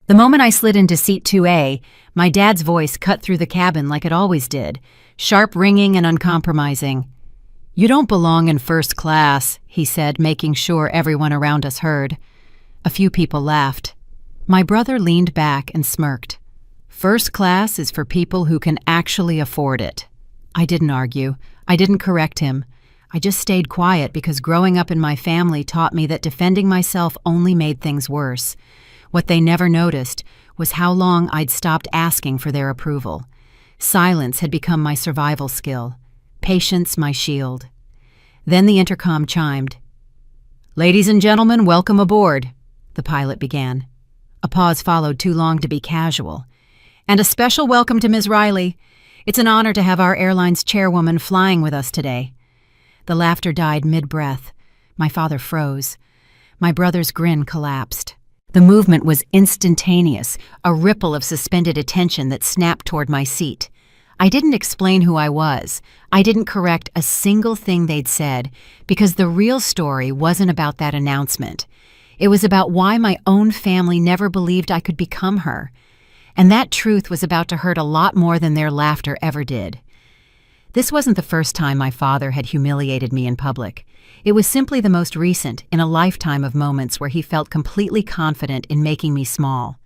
The moment I slid into seat 2A, my dad's voice cut through the cabin like it always did, sharp, ringing, and uncompromising. "You don't belong in first class," he said, making sure everyone around us heard. A few people laughed. My brother leaned back and smirked. "First class is for people who can actually afford it." I didn't argue. I didn't correct him. I just stayed quiet because growing up in my family taught me that defending myself only made things worse. What they never noticed was how long I'd stopped asking for their approval. Silence had become my survival skill. Patience my shield. Then the intercom chimed. "Ladies and gentlemen, welcome aboard," the pilot began. A pause followed too long to be casual. "And a special welcome to Ms. Riley. It's an honor to have our airline's chairwoman flying with us today." The laughter died mid-breath. My father froze. My brother's grin collapsed. The movement was instantaneous, a ripple of suspended attention that snapped toward my seat. I didn't explain who I was. I didn't correct a single thing they'd said, because the real story wasn't about that announcement. It was about why my own family never believed I could become her. And that truth was about to hurt a lot more than their laughter ever did. This wasn't the first time my father had humiliated me in public. It was simply the most recent in a lifetime of moments where he felt completely confident in making me small.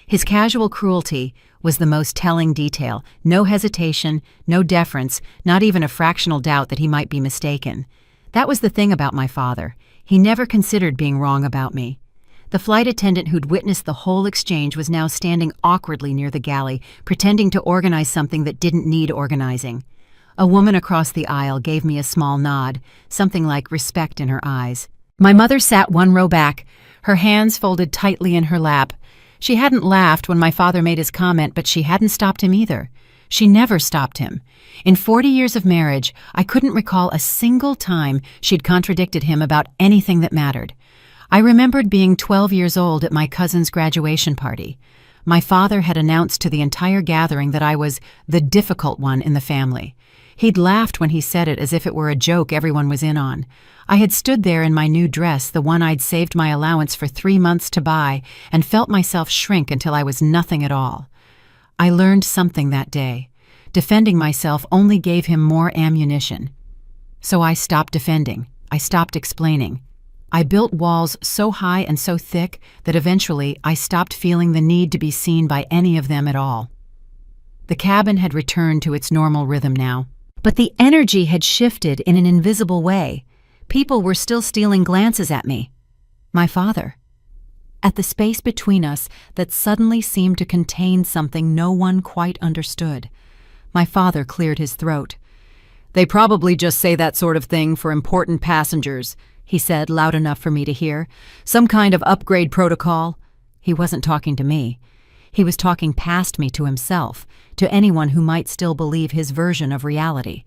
His casual cruelty was the most telling detail. No hesitation, no deference, not even a fractional doubt that he might be mistaken. That was the thing about my father. He never considered being wrong about me. The flight attendant who'd witnessed the whole exchange was now standing awkwardly near the galley, pretending to organize something that didn't need organizing. A woman across the aisle gave me a small nod, something like respect in her eyes. My mother sat one row back, her hands folded tightly in her lap. She hadn't laughed when my father made his comment, but she hadn't stopped him either. She never stopped him. In 40 years of marriage, I couldn't recall a single time she'd contradicted him about anything that mattered. I remembered being 12 years old at my cousin's graduation party. My father had announced to the entire gathering that I was the difficult one in the family. He'd laughed when he said it as if it were a joke everyone was in on. I had stood there in my new dress, the one I'd saved my allowance for 3 months to buy, and felt myself shrink until I was nothing at all. I learned something that day. Defending myself only gave him more ammunition. So I stopped defending. I stopped explaining. I built walls so high and so thick that eventually I stopped feeling the need to be seen by any of them at all. The cabin had returned to its normal rhythm now. But the energy had shifted in an invisible way. People were still stealing glances at me. My father. At the space between us that suddenly seemed to contain something no one quite understood. My father cleared his throat. "They probably just say that sort of thing for important passengers," he said, loud enough for me to hear. "Some kind of upgrade protocol." He wasn't talking to me. He was talking past me to himself, to anyone who might still believe his version of reality.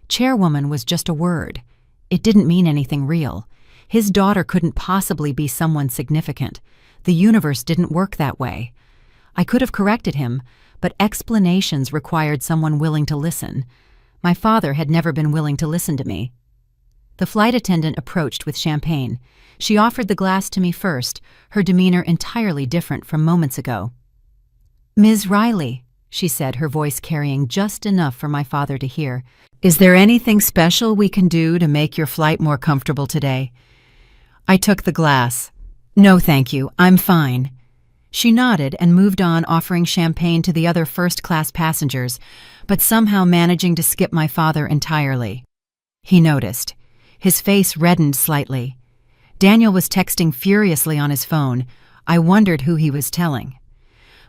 Chairwoman was just a word. It didn't mean anything real. His daughter couldn't possibly be someone significant. The universe didn't work that way. I could have corrected him, but explanations required someone willing to listen. My father had never been willing to listen to me. The flight attendant approached with champagne. She offered the glass to me first, her demeanor entirely different from moments ago. "Ms. Riley," she said, her voice carrying just enough for my father to hear, "is there anything special we can do to make your flight more comfortable today?" I took the glass. "No, thank you. I'm fine." She nodded and moved on, offering champagne to the other first-class passengers, but somehow managing to skip my father entirely. He noticed. His face reddened slightly. Daniel was texting furiously on his phone. I wondered who he was telling.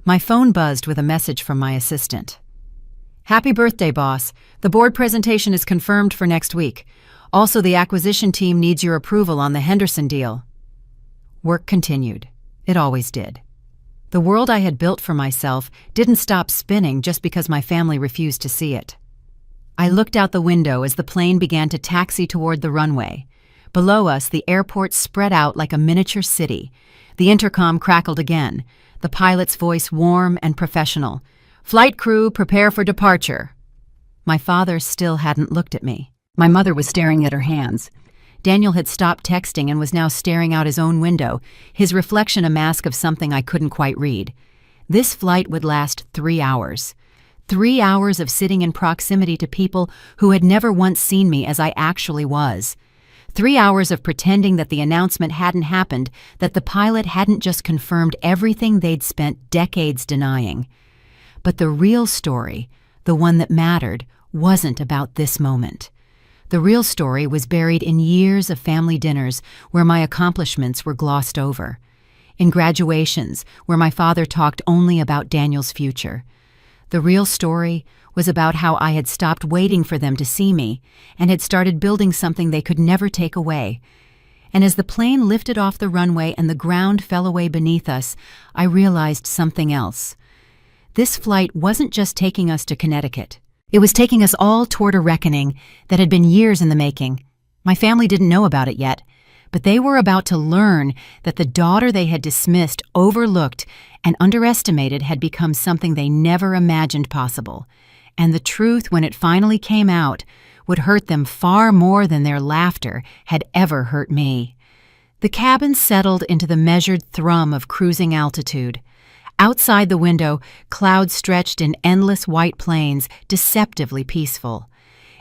My phone buzzed with a message from my assistant. "Happy birthday, boss. The board presentation is confirmed for next week. Also, the acquisition team needs your approval on the Henderson deal." Work continued. It always did. The world I had built for myself didn't stop spinning just because my family refused to see it. I looked out the window as the plane began to taxi toward the runway. Below us, the airport spread out like a miniature city. The intercom crackled again, the pilot's voice warm and professional. "Flight crew, prepare for departure." My father still hadn't looked at me. My mother was staring at her hands. Daniel had stopped texting and was now staring out his own window, his reflection a mask of something I couldn't quite read. This flight would last 3 hours. 3 hours of sitting in proximity to people who had never once seen me as I actually was. 3 hours of pretending that the announcement hadn't happened, that the pilot hadn't just confirmed everything they'd spent decades denying. But the real story, the one that mattered, wasn't about this moment. The real story was buried in years of family dinners where my accomplishments were glossed over, in graduations where my father talked only about Daniel's future. The real story was about how I had stopped waiting for them to see me and had started building something they could never take away. And as the plane lifted off the runway and the ground fell away beneath us, I realized something else. This flight wasn't just taking us to Connecticut. It was taking us all toward a reckoning that had been years in the making. My family didn't know about it yet, but they were about to learn that the daughter they had dismissed, overlooked, and underestimated had become something they never imagined possible. And the truth, when it finally came out, would hurt them far more than their laughter had ever hurt me. The cabin settled into the measured thrum of cruising altitude. Outside the window, clouds stretched in endless white plains, deceptively peaceful.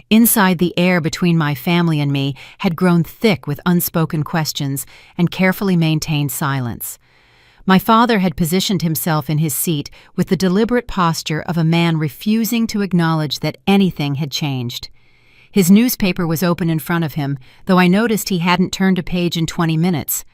Inside, the air between my family and me had grown thick with unspoken questions and carefully maintained silence. My father had positioned himself in his seat with the deliberate posture of a man refusing to acknowledge that anything had changed. His newspaper was open in front of him, though I noticed he hadn't turned a page in 20 minutes.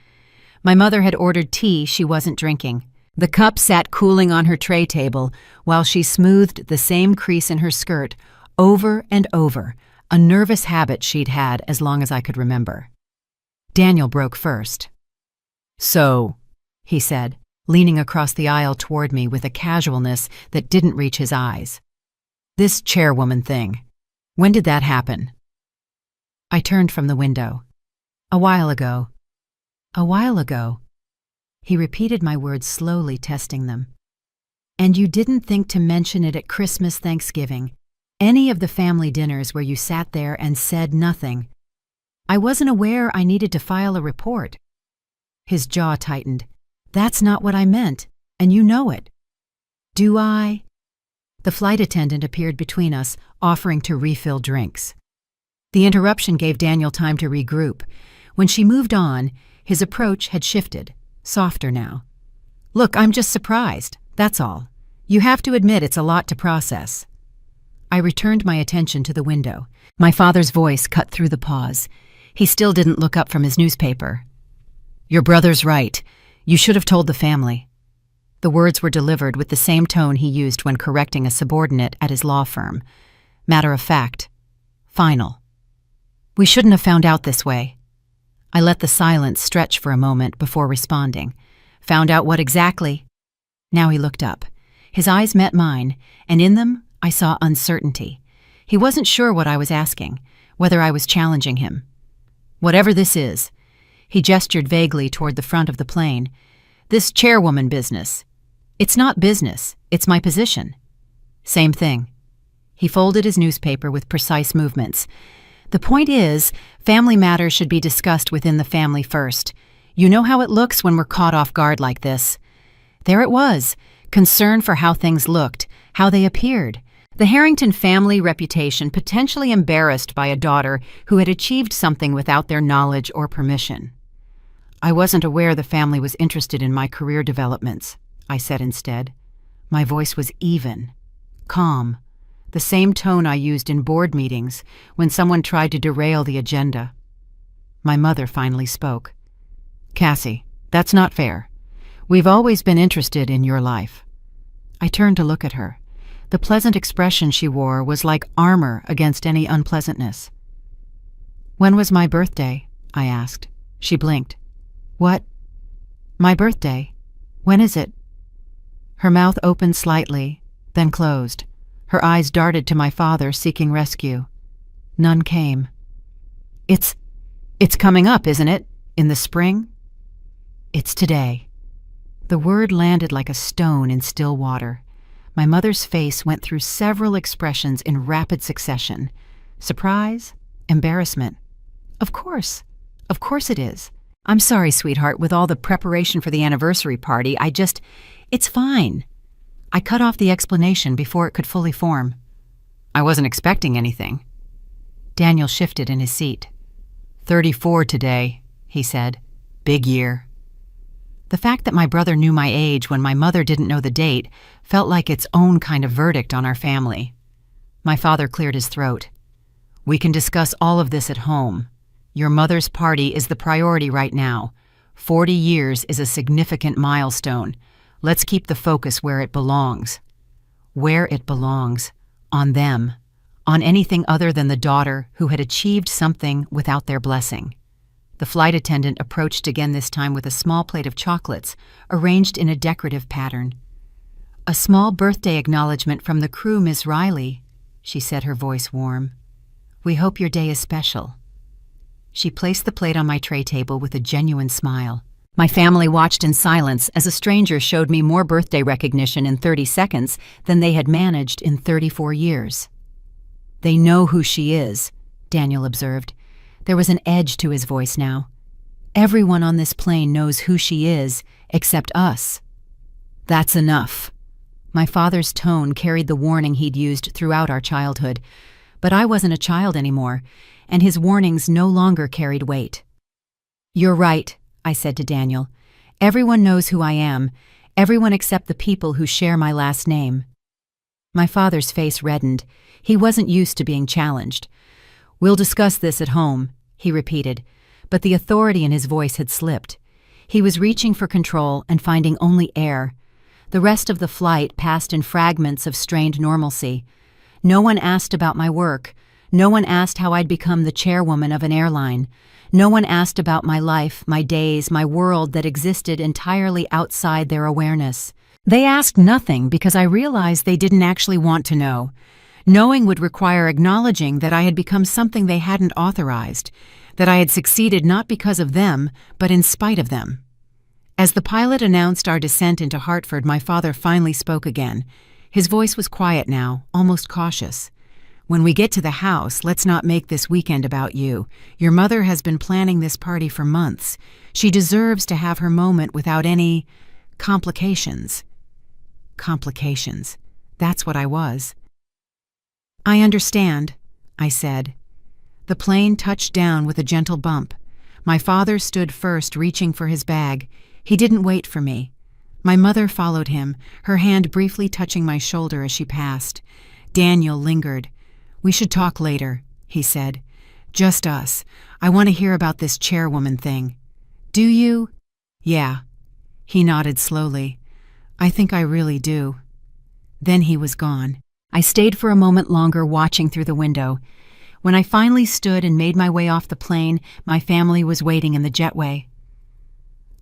My mother had ordered tea she wasn't drinking. The cup sat cooling on her tray table while she smoothed the same crease in her skirt over and over, a nervous habit she'd had as long as I could remember. Daniel broke first. "So," he said, leaning across the aisle toward me with a casualness that didn't reach his eyes. "This chairwoman thing, when did that happen?" I turned from the window. "A while ago." "A while ago." He repeated my words slowly, testing them. "And you didn't think to mention it at Christmas, Thanksgiving, any of the family dinners where you sat there and said nothing. I wasn't aware I needed to file a report." His jaw tightened. "That's not what I meant, and you know it." "Do I?" The flight attendant appeared between us, offering to refill drinks. The interruption gave Daniel time to regroup. When she moved on, his approach had shifted, softer now. "Look, I'm just surprised, that's all. You have to admit it's a lot to process." I returned my attention to the window. My father's voice cut through the pause. He still didn't look up from his newspaper. "Your brother's right. You should have told the family." The words were delivered with the same tone he used when correcting a subordinate at his law firm. Matter of fact. Final. "We shouldn't have found out this way." I let the silence stretch for a moment before responding. "Found out what exactly?" Now he looked up. His eyes met mine, and in them I saw uncertainty. He wasn't sure what I was asking, whether I was challenging him. "Whatever this is," he gestured vaguely toward the front of the plane, "this chairwoman business. It's not business, it's my position." "Same thing." He folded his newspaper with precise movements. "The point is, family matters should be discussed within the family first. You know how it looks when we're caught off guard like this." There it was, concern for how things looked, how they appeared. The Harrington family reputation potentially embarrassed by a daughter who had achieved something without their knowledge or permission. "I wasn't aware the family was interested in my career developments," I said instead. My voice was even, calm, the same tone I used in board meetings when someone tried to derail the agenda. My mother finally spoke. "Cassie, that's not fair. We've always been interested in your life." I turned to look at her. The pleasant expression she wore was like armor against any unpleasantness. "When was my birthday?" I asked. She blinked. "What?" "My birthday. When is it?" Her mouth opened slightly, then closed. Her eyes darted to my father, seeking rescue. None came. It's coming up, isn't it? In the spring?" "It's today." The word landed like a stone in still water. My mother's face went through several expressions in rapid succession. Surprise, embarrassment. "Of course. Of course it is. I'm sorry, sweetheart, with all the preparation for the anniversary party, it's fine. I cut off the explanation before it could fully form. I wasn't expecting anything. Daniel shifted in his seat. 34 today, he said. Big year. The fact that my brother knew my age when my mother didn't know the date felt like its own kind of verdict on our family. My father cleared his throat. We can discuss all of this at home. Your mother's party is the priority right now. 40 years is a significant milestone. Let's keep the focus where it belongs. Where it belongs. On them. On anything other than the daughter who had achieved something without their blessing. The flight attendant approached again, this time with a small plate of chocolates, arranged in a decorative pattern. A small birthday acknowledgement from the crew, Miss Riley, she said, her voice warm. We hope your day is special. She placed the plate on my tray table with a genuine smile. My family watched in silence as a stranger showed me more birthday recognition in 30 seconds than they had managed in 34 years. They know who she is, Daniel observed. There was an edge to his voice now. Everyone on this plane knows who she is, except us. That's enough. My father's tone carried the warning he'd used throughout our childhood, but I wasn't a child anymore, and his warnings no longer carried weight. You're right, I said to Daniel. Everyone knows who I am, everyone except the people who share my last name. My father's face reddened. He wasn't used to being challenged. We'll discuss this at home, he repeated, but the authority in his voice had slipped. He was reaching for control and finding only air. The rest of the flight passed in fragments of strained normalcy. No one asked about my work. No one asked how I'd become the chairwoman of an airline. No one asked about my life, my days, my world that existed entirely outside their awareness. They asked nothing because I realized they didn't actually want to know. Knowing would require acknowledging that I had become something they hadn't authorized, that I had succeeded not because of them, but in spite of them. As the pilot announced our descent into Hartford, my father finally spoke again. His voice was quiet now, almost cautious. When we get to the house, let's not make this weekend about you. Your mother has been planning this party for months. She deserves to have her moment without any complications. Complications. That's what I was. I understand, I said. The plane touched down with a gentle bump. My father stood first, reaching for his bag. He didn't wait for me. My mother followed him, her hand briefly touching my shoulder as she passed. Daniel lingered. We should talk later, he said. Just us. I want to hear about this chairwoman thing. Do you? Yeah. He nodded slowly. I think I really do. Then he was gone. I stayed for a moment longer, watching through the window. When I finally stood and made my way off the plane, my family was waiting in the jetway.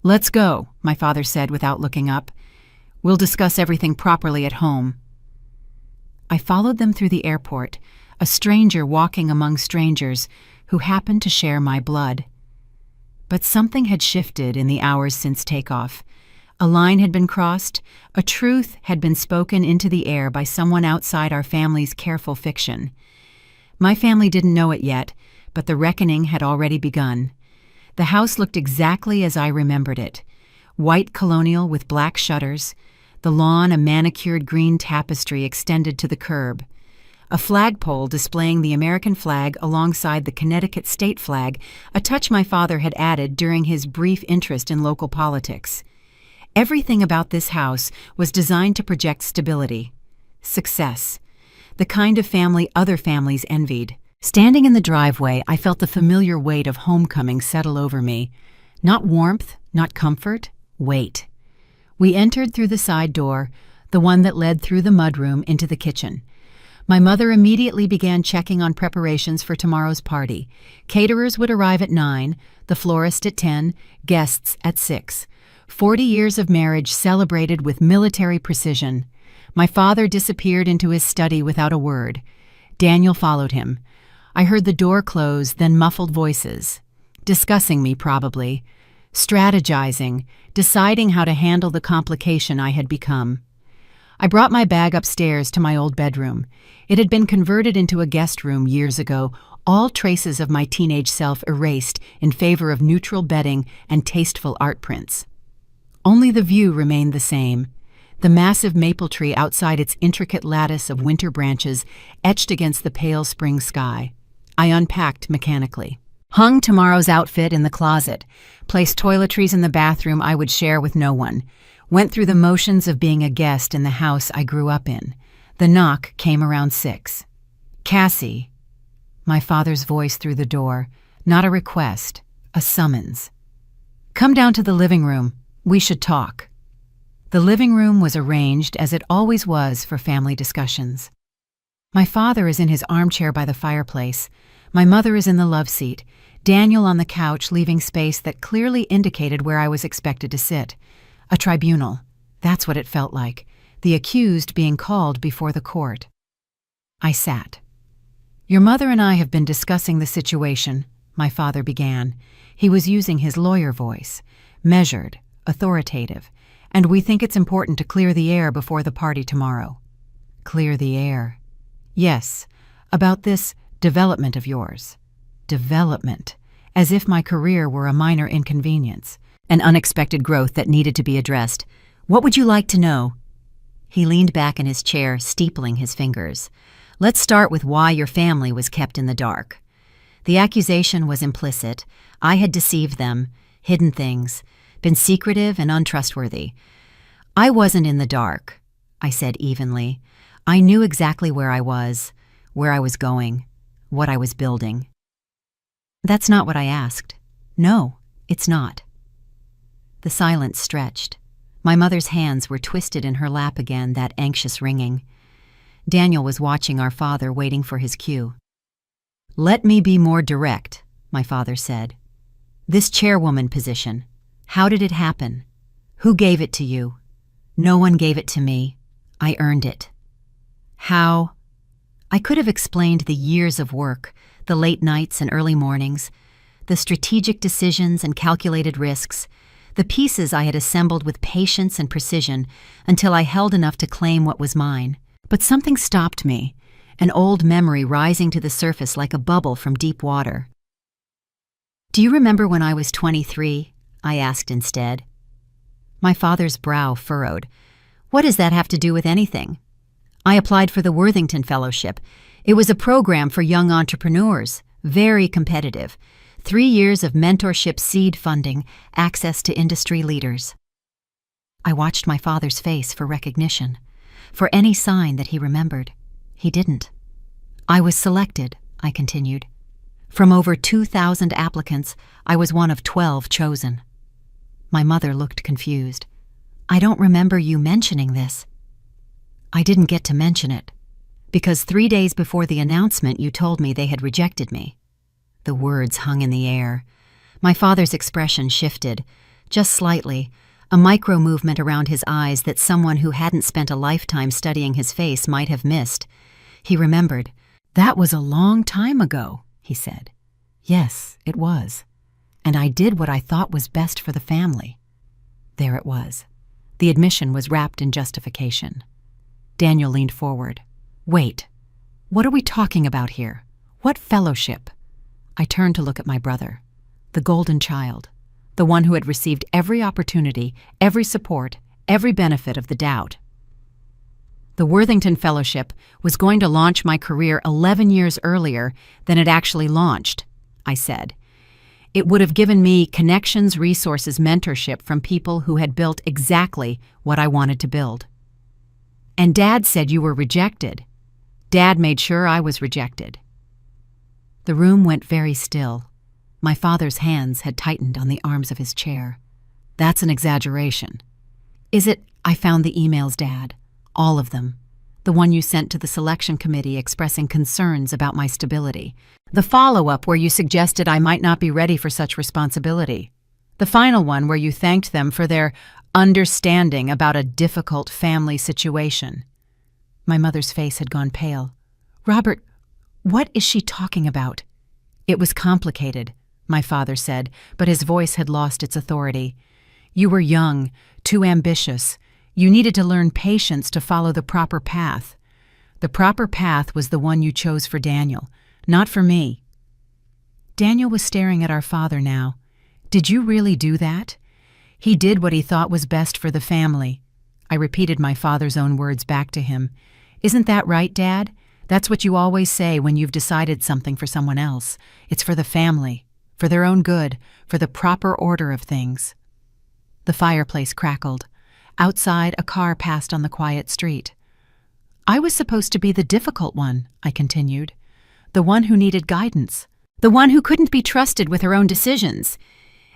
Let's go, my father said without looking up. We'll discuss everything properly at home. I followed them through the airport, a stranger walking among strangers who happened to share my blood. But something had shifted in the hours since takeoff. A line had been crossed, a truth had been spoken into the air by someone outside our family's careful fiction. My family didn't know it yet, but the reckoning had already begun. The house looked exactly as I remembered it. White colonial with black shutters, the lawn a manicured green tapestry extended to the curb. A flagpole displaying the American flag alongside the Connecticut state flag, a touch my father had added during his brief interest in local politics. Everything about this house was designed to project stability, success, the kind of family other families envied. Standing in the driveway, I felt the familiar weight of homecoming settle over me. Not warmth, not comfort, weight. We entered through the side door, the one that led through the mudroom into the kitchen. My mother immediately began checking on preparations for tomorrow's party. Caterers would arrive at 9, the florist at 10, guests at 6. 40 years of marriage celebrated with military precision. My father disappeared into his study without a word. Daniel followed him. I heard the door close, then muffled voices. Discussing me, probably. Strategizing, deciding how to handle the complication I had become. I brought my bag upstairs to my old bedroom. It had been converted into a guest room years ago, all traces of my teenage self erased in favor of neutral bedding and tasteful art prints. Only the view remained the same. The massive maple tree outside its intricate lattice of winter branches etched against the pale spring sky. I unpacked mechanically. Hung tomorrow's outfit in the closet, placed toiletries in the bathroom I would share with no one, went through the motions of being a guest in the house I grew up in. The knock came around 6. "Cassie." My father's voice through the door, not a request, a summons. "Come down to the living room. We should talk." The living room was arranged as it always was for family discussions. My father is in his armchair by the fireplace. My mother is in the love seat, Daniel on the couch, leaving space that clearly indicated where I was expected to sit. A tribunal. That's what it felt like, the accused being called before the court. I sat. "Your mother and I have been discussing the situation," my father began. He was using his lawyer voice, measured, authoritative, "and we think it's important to clear the air before the party tomorrow." Clear the air. Yes, about this development of yours. Development, as if my career were a minor inconvenience, an unexpected growth that needed to be addressed. "What would you like to know?" He leaned back in his chair, steepling his fingers. "Let's start with why your family was kept in the dark." The accusation was implicit. I had deceived them, hidden things, been secretive and untrustworthy. "I wasn't in the dark," I said evenly. "I knew exactly where I was going, what I was building." "That's not what I asked." "No, it's not." The silence stretched. My mother's hands were twisted in her lap again, that anxious wringing. Daniel was watching our father, waiting for his cue. "Let me be more direct," my father said. "This chairwoman position, how did it happen? Who gave it to you?" "No one gave it to me. I earned it." "How?" I could have explained the years of work, the late nights and early mornings, the strategic decisions and calculated risks, the pieces I had assembled with patience and precision until I held enough to claim what was mine. But something stopped me, an old memory rising to the surface like a bubble from deep water. "Do you remember when I was 23? I asked instead. My father's brow furrowed. "What does that have to do with anything?" "I applied for the Worthington Fellowship. It was a program for young entrepreneurs, very competitive. 3 years of mentorship, seed funding, access to industry leaders." I watched my father's face for recognition, for any sign that he remembered. He didn't. "I was selected," I continued. "From over 2,000 applicants, I was one of 12 chosen." My mother looked confused. "I don't remember you mentioning this." "I didn't get to mention it, because 3 days before the announcement you told me they had rejected me." The words hung in the air. My father's expression shifted, just slightly, a micro-movement around his eyes that someone who hadn't spent a lifetime studying his face might have missed. He remembered. "That was a long time ago," he said. "Yes, it was. And I did what I thought was best for the family." There it was. The admission was wrapped in justification. Daniel leaned forward. "Wait, what are we talking about here? What fellowship?" I turned to look at my brother, the golden child, the one who had received every opportunity, every support, every benefit of the doubt. "The Worthington Fellowship was going to launch my career 11 years earlier than it actually launched," I said. "It would have given me connections, resources, mentorship from people who had built exactly what I wanted to build." "And Dad said you were rejected." "Dad made sure I was rejected." The room went very still. My father's hands had tightened on the arms of his chair. "That's an exaggeration." "Is it?" "I found the emails, Dad. All of them. The one you sent to the selection committee expressing concerns about my stability. The follow-up where you suggested I might not be ready for such responsibility. The final one where you thanked them for their understanding about a difficult family situation." My mother's face had gone pale. "Robert, what is she talking about?" "It was complicated," my father said, but his voice had lost its authority. "You were young, too ambitious. You needed to learn patience to follow the proper path. The proper path was the one you chose for Daniel, not for me. Daniel was staring at our father now. "Did you really do that?" "He did what he thought was best for the family." I repeated my father's own words back to him. "Isn't that right, Dad? That's what you always say when you've decided something for someone else. It's for the family, for their own good, for the proper order of things." The fireplace crackled. Outside, a car passed on the quiet street. "I was supposed to be the difficult one," I continued. "The one who needed guidance. The one who couldn't be trusted with her own decisions.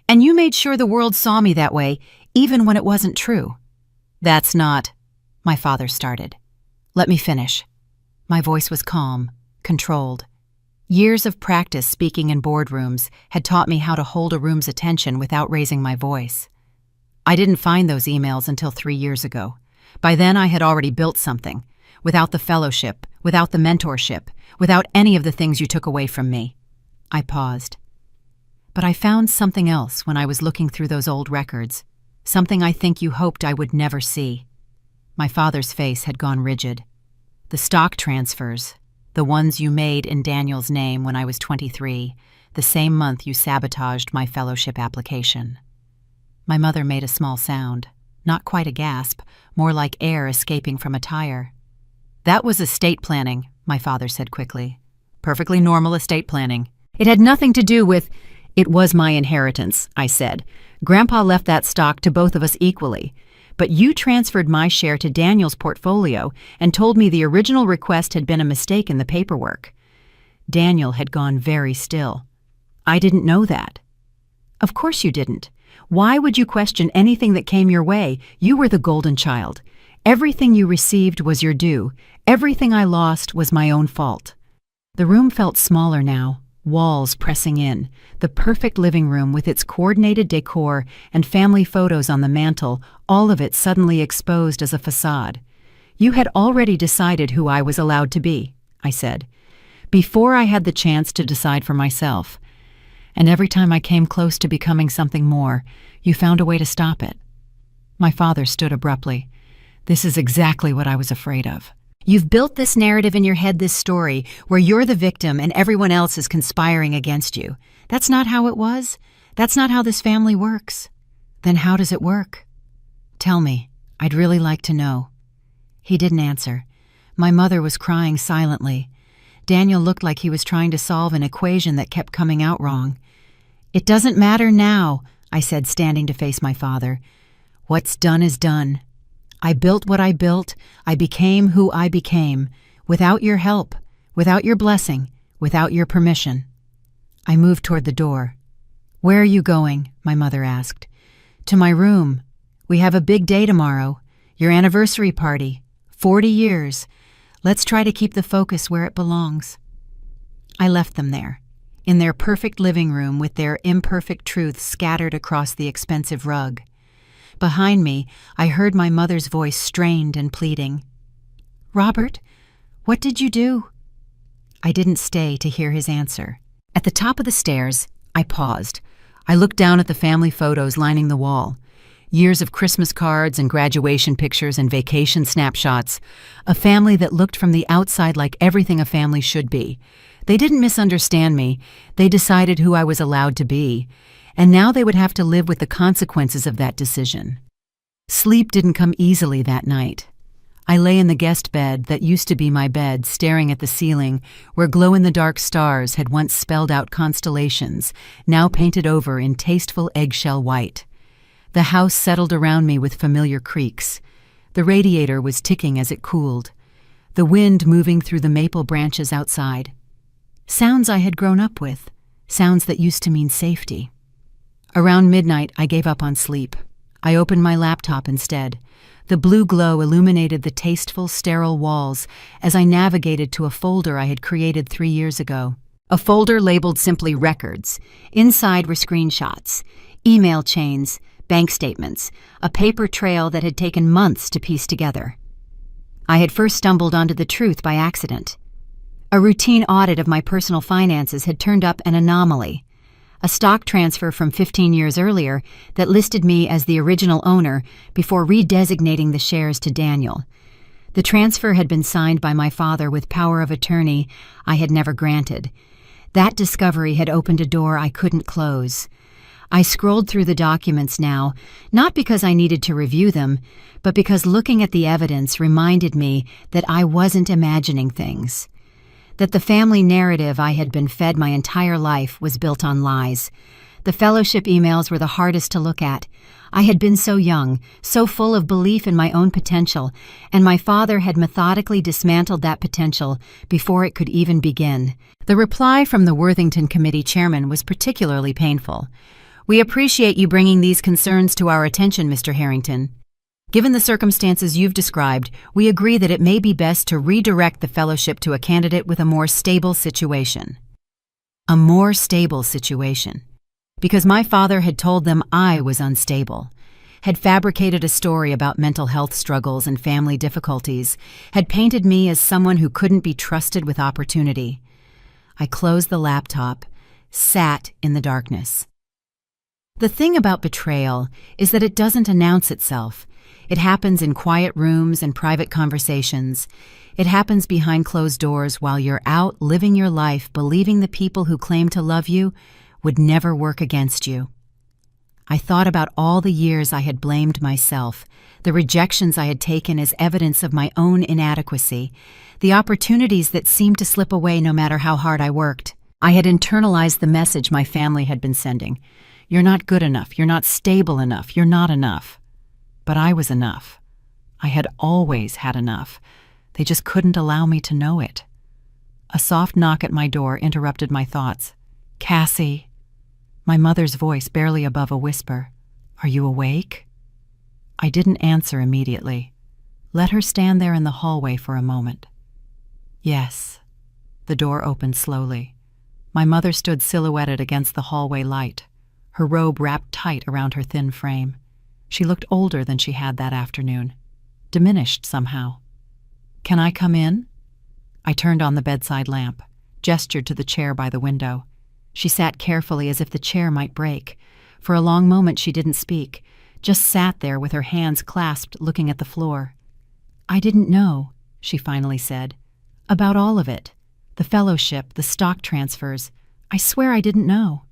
And you made sure the world saw me that way, even when it wasn't true." "That's not," my father started. "Let me finish." My voice was calm, controlled. Years of practice speaking in boardrooms had taught me how to hold a room's attention without raising my voice. I didn't find those emails until 3 years ago. By then I had already built something, without the fellowship, without the mentorship, without any of the things you took away from me. I paused. But I found something else when I was looking through those old records, something I think you hoped I would never see. My father's face had gone rigid. The stock transfers, the ones you made in Daniel's name when I was 23, the same month you sabotaged my fellowship application. My mother made a small sound, not quite a gasp, more like air escaping from a tire. "That was estate planning," my father said quickly. "Perfectly normal estate planning. It had nothing to do with—" "It was my inheritance," I said. "Grandpa left that stock to both of us equally. But you transferred my share to Daniel's portfolio and told me the original request had been a mistake in the paperwork." Daniel had gone very still. "I didn't know that." "Of course you didn't. Why would you question anything that came your way? You were the golden child. Everything you received was your due. Everything I lost was my own fault." The room felt smaller now, walls pressing in, the perfect living room with its coordinated decor and family photos on the mantel, all of it suddenly exposed as a facade. "You had already decided who I was allowed to be," I said, "before I had the chance to decide for myself. And every time I came close to becoming something more, you found a way to stop it." My father stood abruptly. "This is exactly what I was afraid of. You've built this narrative in your head, this story, where you're the victim and everyone else is conspiring against you. That's not how it was. That's not how this family works." "Then how does it work?" "Tell me. I'd really like to know." He didn't answer. My mother was crying silently. Daniel looked like he was trying to solve an equation that kept coming out wrong. "It doesn't matter now," I said, standing to face my father. "What's done is done. I built what I built. I became who I became, without your help, without your blessing, without your permission." I moved toward the door. "Where are you going?" my mother asked. "To my room. We have a big day tomorrow. Your anniversary party. 40 years. Let's try to keep the focus where it belongs." I left them there, in their perfect living room with their imperfect truths scattered across the expensive rug. Behind me, I heard my mother's voice strained and pleading. "Robert, what did you do?" I didn't stay to hear his answer. At the top of the stairs, I paused. I looked down at the family photos lining the wall. Years of Christmas cards and graduation pictures and vacation snapshots. A family that looked from the outside like everything a family should be. They didn't misunderstand me. They decided who I was allowed to be. And now they would have to live with the consequences of that decision. Sleep didn't come easily that night. I lay in the guest bed that used to be my bed, staring at the ceiling, where glow-in-the-dark stars had once spelled out constellations, now painted over in tasteful eggshell white. The house settled around me with familiar creaks. The radiator was ticking as it cooled, the wind moving through the maple branches outside. Sounds I had grown up with, sounds that used to mean safety. Around midnight, I gave up on sleep. I opened my laptop instead. The blue glow illuminated the tasteful, sterile walls as I navigated to a folder I had created 3 years ago. A folder labeled simply Records. Inside were screenshots, email chains, bank statements, a paper trail that had taken months to piece together. I had first stumbled onto the truth by accident. A routine audit of my personal finances had turned up an anomaly. A stock transfer from 15 years earlier that listed me as the original owner before redesignating the shares to Daniel. The transfer had been signed by my father with power of attorney I had never granted. That discovery had opened a door I couldn't close. I scrolled through the documents now, not because I needed to review them, but because looking at the evidence reminded me that I wasn't imagining things. That the family narrative I had been fed my entire life was built on lies. The fellowship emails were the hardest to look at. I had been so young, so full of belief in my own potential, and my father had methodically dismantled that potential before it could even begin. The reply from the Worthington Committee chairman was particularly painful. "We appreciate you bringing these concerns to our attention, Mr. Harrington. Given the circumstances you've described, we agree that it may be best to redirect the fellowship to a candidate with a more stable situation." A more stable situation. Because my father had told them I was unstable, had fabricated a story about mental health struggles and family difficulties, had painted me as someone who couldn't be trusted with opportunity. I closed the laptop, sat in the darkness. The thing about betrayal is that it doesn't announce itself. It happens in quiet rooms and private conversations. It happens behind closed doors while you're out living your life believing the people who claim to love you would never work against you. I thought about all the years I had blamed myself, the rejections I had taken as evidence of my own inadequacy, the opportunities that seemed to slip away no matter how hard I worked. I had internalized the message my family had been sending. You're not good enough, you're not stable enough, you're not enough. But I was enough. I had always had enough. They just couldn't allow me to know it. A soft knock at my door interrupted my thoughts. "Cassie." My mother's voice barely above a whisper. "Are you awake?" I didn't answer immediately. Let her stand there in the hallway for a moment. "Yes." The door opened slowly. My mother stood silhouetted against the hallway light, her robe wrapped tight around her thin frame. She looked older than she had that afternoon, diminished somehow. "Can I come in?" I turned on the bedside lamp, gestured to the chair by the window. She sat carefully as if the chair might break. For a long moment she didn't speak, just sat there with her hands clasped looking at the floor. "I didn't know," she finally said. "About all of it. The fellowship, the stock transfers. I swear I didn't know."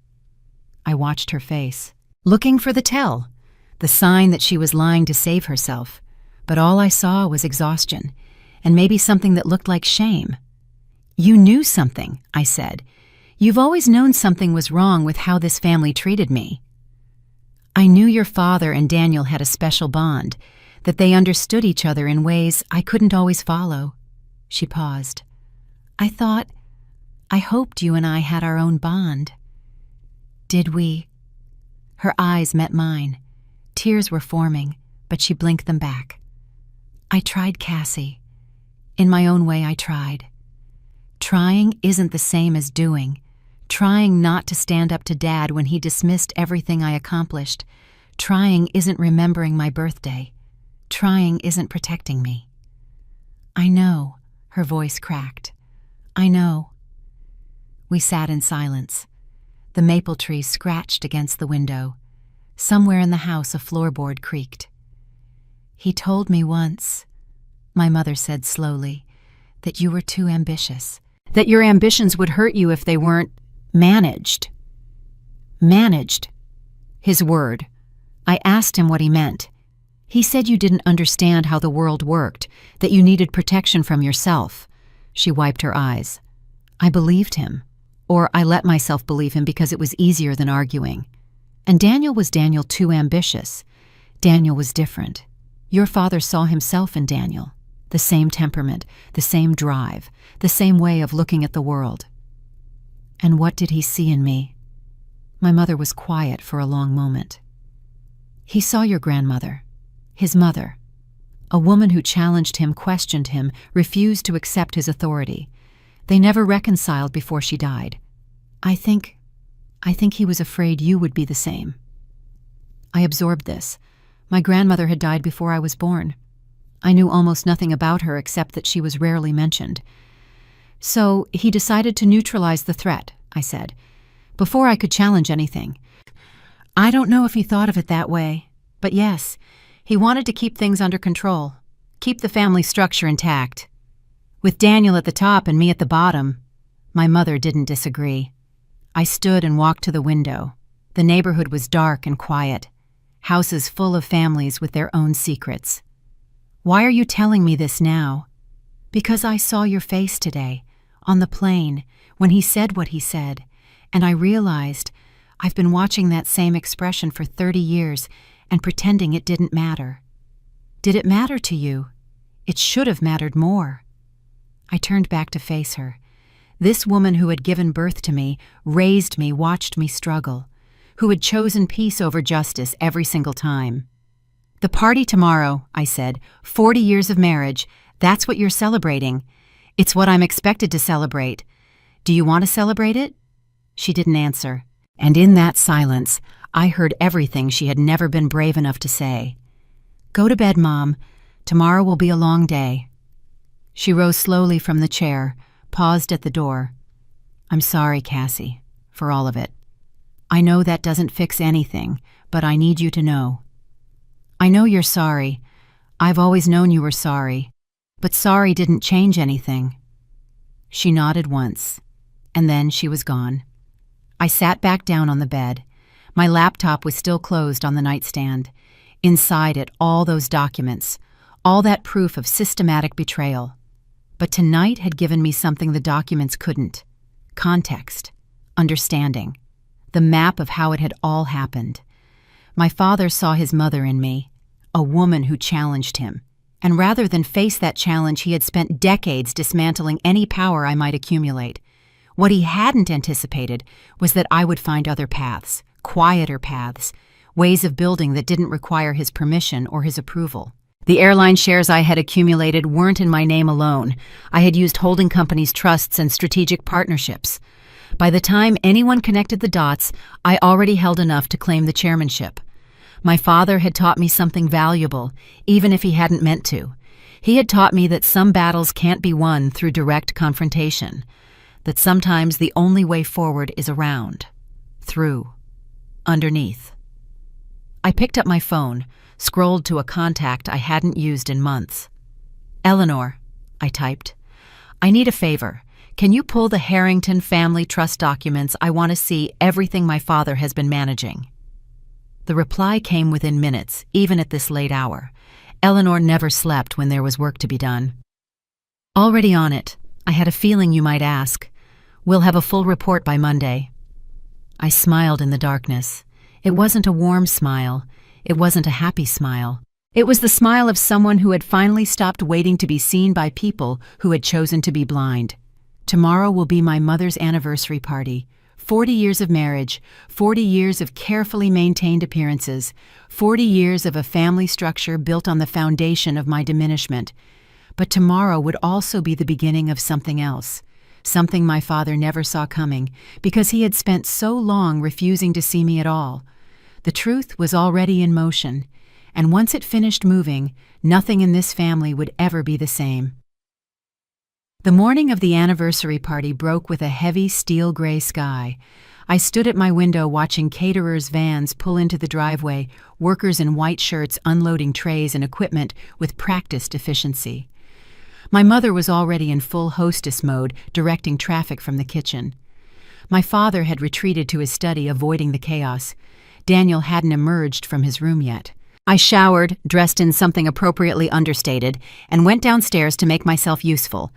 I watched her face, looking for the tell, the sign that she was lying to save herself. But all I saw was exhaustion, and maybe something that looked like shame. "You knew something," I said. "You've always known something was wrong with how this family treated me." "I knew your father and Daniel had a special bond, that they understood each other in ways I couldn't always follow." She paused. I hoped you and I had our own bond." "Did we?" Her eyes met mine. Tears were forming, but she blinked them back. "I tried, Cassie. In my own way, I tried. Trying isn't the same as doing. Trying not to stand up to Dad when he dismissed everything I accomplished. Trying isn't remembering my birthday. Trying isn't protecting me." "I know," her voice cracked. "I know." We sat in silence. The maple tree scratched against the window. Somewhere in the house a floorboard creaked. "He told me once," my mother said slowly, "that you were too ambitious. That your ambitions would hurt you if they weren't managed." Managed. His word. I asked him what he meant. He said you didn't understand how the world worked, that you needed protection from yourself. She wiped her eyes. I believed him. Or I let myself believe him because it was easier than arguing. And Daniel was Daniel too ambitious. Daniel was different. Your father saw himself in Daniel. The same temperament, the same drive, the same way of looking at the world. And what did he see in me? My mother was quiet for a long moment. "He saw your grandmother, his mother. A woman who challenged him, questioned him, refused to accept his authority. They never reconciled before she died. I think he was afraid you would be the same." I absorbed this. My grandmother had died before I was born. I knew almost nothing about her except that she was rarely mentioned. "So he decided to neutralize the threat," I said, "before I could challenge anything. I don't know if he thought of it that way, but yes, he wanted to keep things under control, keep the family structure intact. With Daniel at the top and me at the bottom, My mother didn't disagree. I stood and walked to the window. The neighborhood was dark and quiet, houses full of families with their own secrets. "Why are you telling me this now?" "Because I saw your face today, on the plane, when he said what he said, and I realized I've been watching that same expression for 30 years and pretending it didn't matter." "Did it matter to you? It should have mattered more." I turned back to face her. This woman who had given birth to me, raised me, watched me struggle, who had chosen peace over justice every single time. "The party tomorrow," I said, 40 years of marriage, that's what you're celebrating. It's what I'm expected to celebrate. Do you want to celebrate it?" She didn't answer, and in that silence, I heard everything she had never been brave enough to say. "Go to bed, Mom. Tomorrow will be a long day." She rose slowly from the chair, paused at the door. "I'm sorry, Cassie, for all of it. I know that doesn't fix anything, but I need you to know." "I know you're sorry. I've always known you were sorry. But sorry didn't change anything." She nodded once, and then she was gone. I sat back down on the bed. My laptop was still closed on the nightstand. Inside it, all those documents, all that proof of systematic betrayal. But tonight had given me something the documents couldn't: context, understanding, the map of how it had all happened. My father saw his mother in me, a woman who challenged him, and rather than face that challenge, he had spent decades dismantling any power I might accumulate. What he hadn't anticipated was that I would find other paths, quieter paths, ways of building that didn't require his permission or his approval. The airline shares I had accumulated weren't in my name alone. I had used holding companies' trusts and strategic partnerships. By the time anyone connected the dots, I already held enough to claim the chairmanship. My father had taught me something valuable, even if he hadn't meant to. He had taught me that some battles can't be won through direct confrontation, that sometimes the only way forward is around, through, underneath. I picked up my phone, scrolled to a contact I hadn't used in months. "Eleanor," I typed, "I need a favor. Can you pull the Harrington family trust documents? I want to see everything my father has been managing." The reply came within minutes, even at this late hour. Eleanor never slept when there was work to be done. "Already on it. I had a feeling you might ask. We'll have a full report by Monday." I smiled in the darkness. It wasn't a warm smile. It wasn't a happy smile. It was the smile of someone who had finally stopped waiting to be seen by people who had chosen to be blind. Tomorrow will be my mother's anniversary party. 40 years of marriage, 40 years of carefully maintained appearances, 40 years of a family structure built on the foundation of my diminishment. But tomorrow would also be the beginning of something else, something my father never saw coming because he had spent so long refusing to see me at all. The truth was already in motion, and once it finished moving, nothing in this family would ever be the same. The morning of the anniversary party broke with a heavy steel-gray sky. I stood at my window watching caterers' vans pull into the driveway, workers in white shirts unloading trays and equipment with practiced efficiency. My mother was already in full hostess mode, directing traffic from the kitchen. My father had retreated to his study, avoiding the chaos. Daniel hadn't emerged from his room yet. I showered, dressed in something appropriately understated, and went downstairs to make myself useful.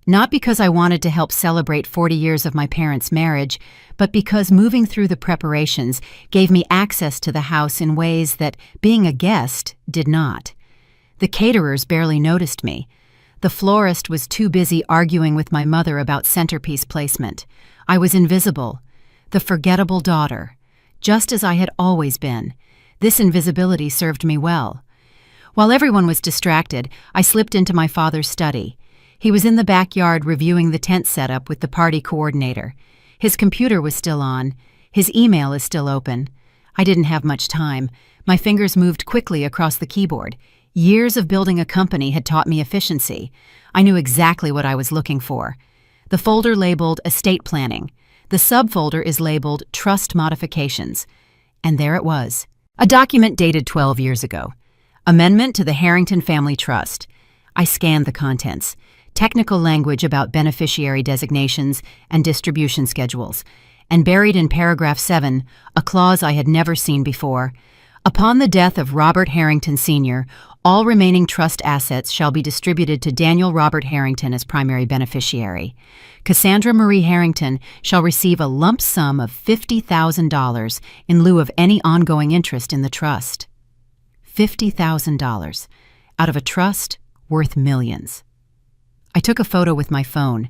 Not because I wanted to help celebrate 40 years of my parents' marriage, but because moving through the preparations gave me access to the house in ways that being a guest did not. The caterers barely noticed me. The florist was too busy arguing with my mother about centerpiece placement. I was invisible, the forgettable daughter, just as I had always been. This invisibility served me well. While everyone was distracted, I slipped into my father's study. He was in the backyard reviewing the tent setup with the party coordinator. His computer was still on. His email is still open. I didn't have much time. My fingers moved quickly across the keyboard. Years of building a company had taught me efficiency. I knew exactly what I was looking for. The folder labeled Estate Planning. The subfolder is labeled Trust Modifications. And there it was. A document dated 12 years ago. Amendment to the Harrington Family Trust. I scanned the contents. Technical language about beneficiary designations and distribution schedules. And buried in paragraph 7, a clause I had never seen before. Upon the death of Robert Harrington Sr., all remaining trust assets shall be distributed to Daniel Robert Harrington as primary beneficiary. Cassandra Marie Harrington shall receive a lump sum of $50,000 in lieu of any ongoing interest in the trust. $50,000 out of a trust worth millions. I took a photo with my phone,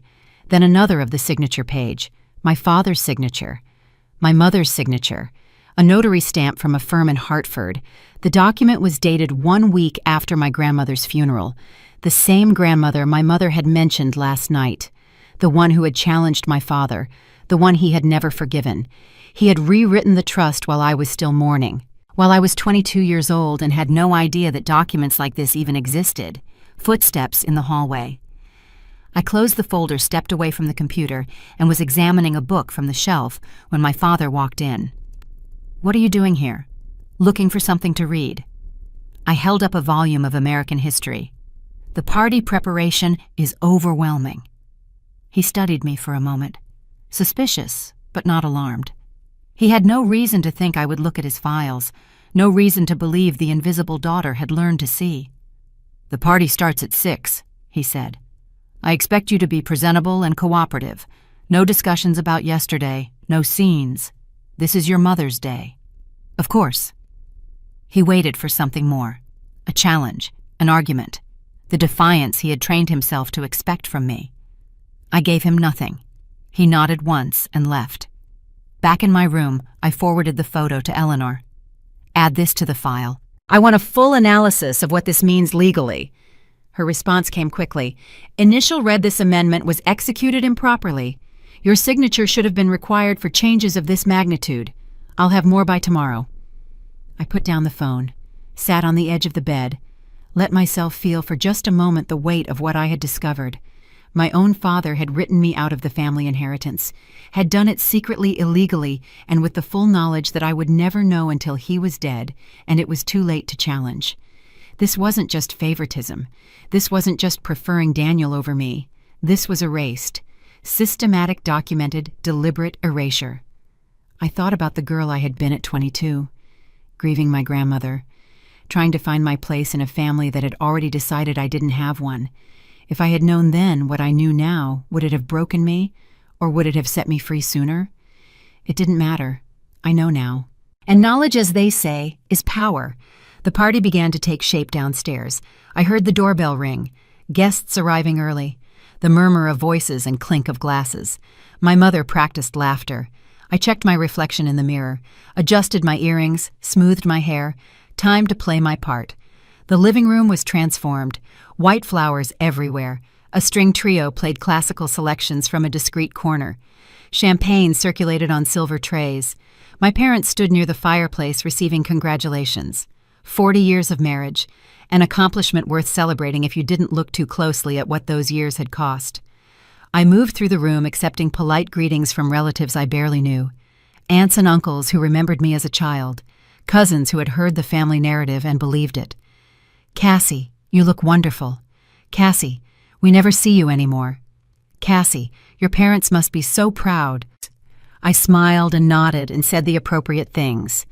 then another of the signature page, my father's signature, my mother's signature, a notary stamp from a firm in Hartford. The document was dated 1 week after my grandmother's funeral, the same grandmother my mother had mentioned last night, the one who had challenged my father, the one he had never forgiven. He had rewritten the trust while I was still mourning, while I was 22 years old and had no idea that documents like this even existed. Footsteps in the hallway. I closed the folder, stepped away from the computer, and was examining a book from the shelf when my father walked in. "What are you doing here?" "Looking for something to read." I held up a volume of American history. "The party preparation is overwhelming." He studied me for a moment, suspicious but not alarmed. He had no reason to think I would look at his files, no reason to believe the invisible daughter had learned to see. "The party starts at 6, he said. "I expect you to be presentable and cooperative. No discussions about yesterday, no scenes. This is your mother's day." "Of course." He waited for something more, a challenge, an argument, the defiance he had trained himself to expect from me. I gave him nothing. He nodded once and left. Back in my room, I forwarded the photo to Eleanor. "Add this to the file. I want a full analysis of what this means legally." Her response came quickly. "Initial read this amendment was executed improperly. Your signature should have been required for changes of this magnitude. I'll have more by tomorrow." I put down the phone, sat on the edge of the bed, let myself feel for just a moment the weight of what I had discovered. My own father had written me out of the family inheritance, had done it secretly, illegally, and with the full knowledge that I would never know until he was dead, and it was too late to challenge. This wasn't just favoritism. This wasn't just preferring Daniel over me. This was erased. Systematic, documented, deliberate erasure. I thought about the girl I had been at 22, grieving my grandmother, trying to find my place in a family that had already decided I didn't have one. If I had known then what I knew now, would it have broken me, or would it have set me free sooner? It didn't matter. I know now. And knowledge, as they say, is power. The party began to take shape downstairs. I heard the doorbell ring, guests arriving early, the murmur of voices and clink of glasses. My mother practiced laughter. I checked my reflection in the mirror, adjusted my earrings, smoothed my hair. Time to play my part. The living room was transformed, white flowers everywhere. A string trio played classical selections from a discreet corner. Champagne circulated on silver trays. My parents stood near the fireplace receiving congratulations. 40 years of marriage, an accomplishment worth celebrating if you didn't look too closely at what those years had cost. I moved through the room accepting polite greetings from relatives I barely knew. Aunts and uncles who remembered me as a child. Cousins who had heard the family narrative and believed it. "Cassie, you look wonderful. Cassie, we never see you anymore. Cassie, your parents must be so proud." I smiled and nodded and said the appropriate things.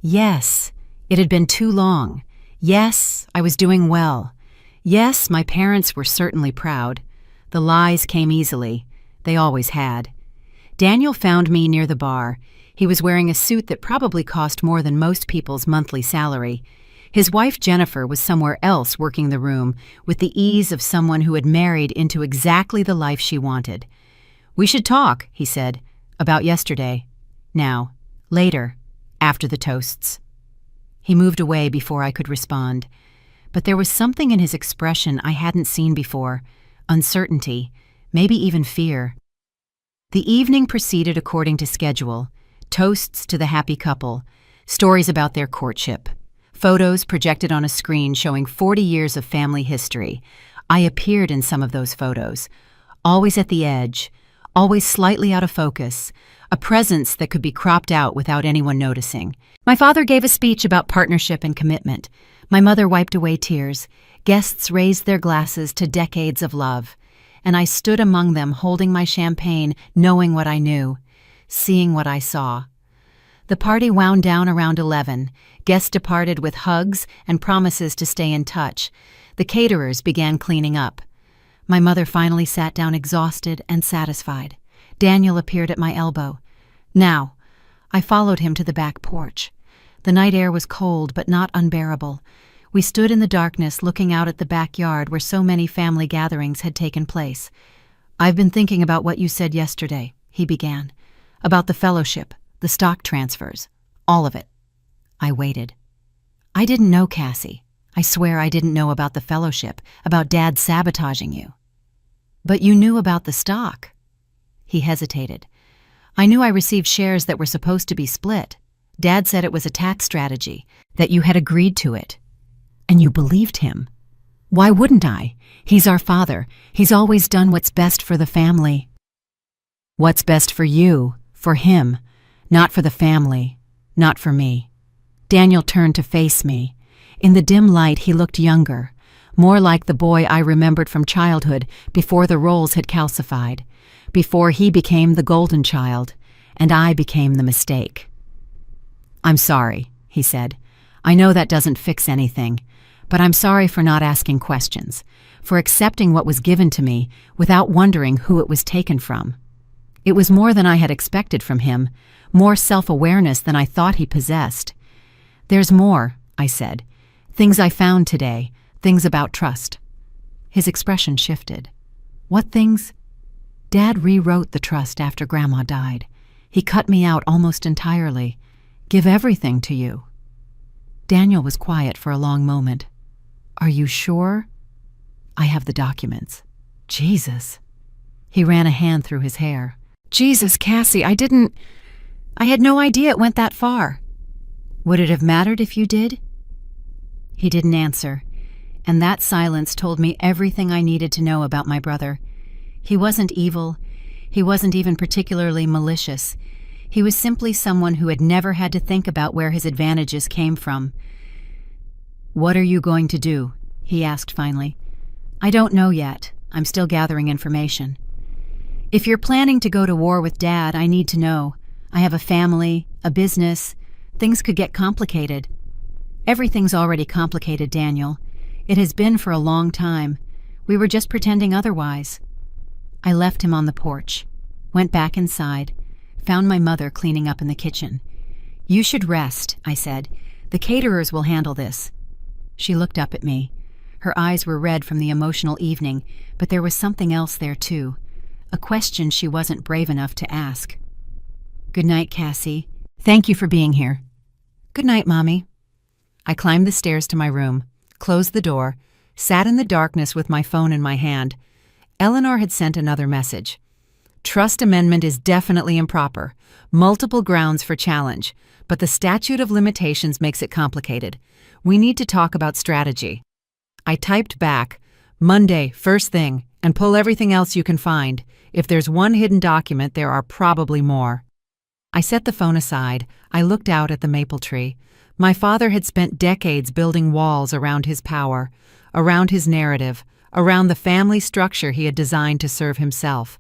Yes, it had been too long. Yes, I was doing well. Yes, my parents were certainly proud. The lies came easily. They always had. Daniel found me near the bar. He was wearing a suit that probably cost more than most people's monthly salary. His wife Jennifer was somewhere else working the room with the ease of someone who had married into exactly the life she wanted. "We should talk," he said, "about yesterday. Now, later, after the toasts." He moved away before I could respond. But there was something in his expression I hadn't seen before. Uncertainty, maybe even fear. The evening proceeded according to schedule. Toasts to the happy couple, stories about their courtship. Photos projected on a screen showing 40 years of family history. I appeared in some of those photos, always at the edge, always slightly out of focus, a presence that could be cropped out without anyone noticing. My father gave a speech about partnership and commitment. My mother wiped away tears. Guests raised their glasses to decades of love, and I stood among them holding my champagne, knowing what I knew, seeing what I saw. The party wound down around 11. Guests departed with hugs and promises to stay in touch. The caterers began cleaning up. My mother finally sat down exhausted and satisfied. Daniel appeared at my elbow. "Now." I followed him to the back porch. The night air was cold but not unbearable. We stood in the darkness looking out at the backyard where so many family gatherings had taken place. "I've been thinking about what you said yesterday," he began. "About the fellowship, the stock transfers, all of it." I waited. "I didn't know, Cassie. I swear I didn't know about the fellowship, about Dad sabotaging you." "But you knew about the stock." He hesitated. "I knew I received shares that were supposed to be split. Dad said it was a tax strategy, that you had agreed to it. And you believed him." "Why wouldn't I? He's our father. He's always done what's best for the family." "What's best for you, for him, not for the family, not for me." Daniel turned to face me. In the dim light, he looked younger, more like the boy I remembered from childhood before the roles had calcified, before he became the golden child, and I became the mistake. "I'm sorry," he said. "I know that doesn't fix anything, but I'm sorry for not asking questions, for accepting what was given to me without wondering who it was taken from." It was more than I had expected from him, more self-awareness than I thought he possessed. "There's more," I said. "Things I found today, things about trust." His expression shifted. "What things?" "Dad rewrote the trust after Grandma died. He cut me out almost entirely. Give everything to you." Daniel was quiet for a long moment. "Are you sure?" "I have the documents." "Jesus." He ran a hand through his hair. "Jesus, Cassie, I had no idea it went that far." "Would it have mattered if you did?" He didn't answer, and that silence told me everything I needed to know about my brother. He wasn't evil. He wasn't even particularly malicious. He was simply someone who had never had to think about where his advantages came from. "What are you going to do?" he asked finally. "I don't know yet. I'm still gathering information." "If you're planning to go to war with Dad, I need to know. I have a family, a business. Things could get complicated." "Everything's already complicated, Daniel. It has been for a long time. We were just pretending otherwise." I left him on the porch, went back inside, found my mother cleaning up in the kitchen. "You should rest," I said. "The caterers will handle this." She looked up at me. Her eyes were red from the emotional evening, but there was something else there too, a question she wasn't brave enough to ask. "Good night, Cassie. Thank you for being here." "Good night, Mommy." I climbed the stairs to my room, closed the door, sat in the darkness with my phone in my hand. Eleanor had sent another message. "Trust amendment is definitely improper. Multiple grounds for challenge, but the statute of limitations makes it complicated. We need to talk about strategy." I typed back, "Monday, first thing, and pull everything else you can find. If there's one hidden document, there are probably more." I set the phone aside. I looked out at the maple tree. My father had spent decades building walls around his power, around his narrative, around the family structure he had designed to serve himself.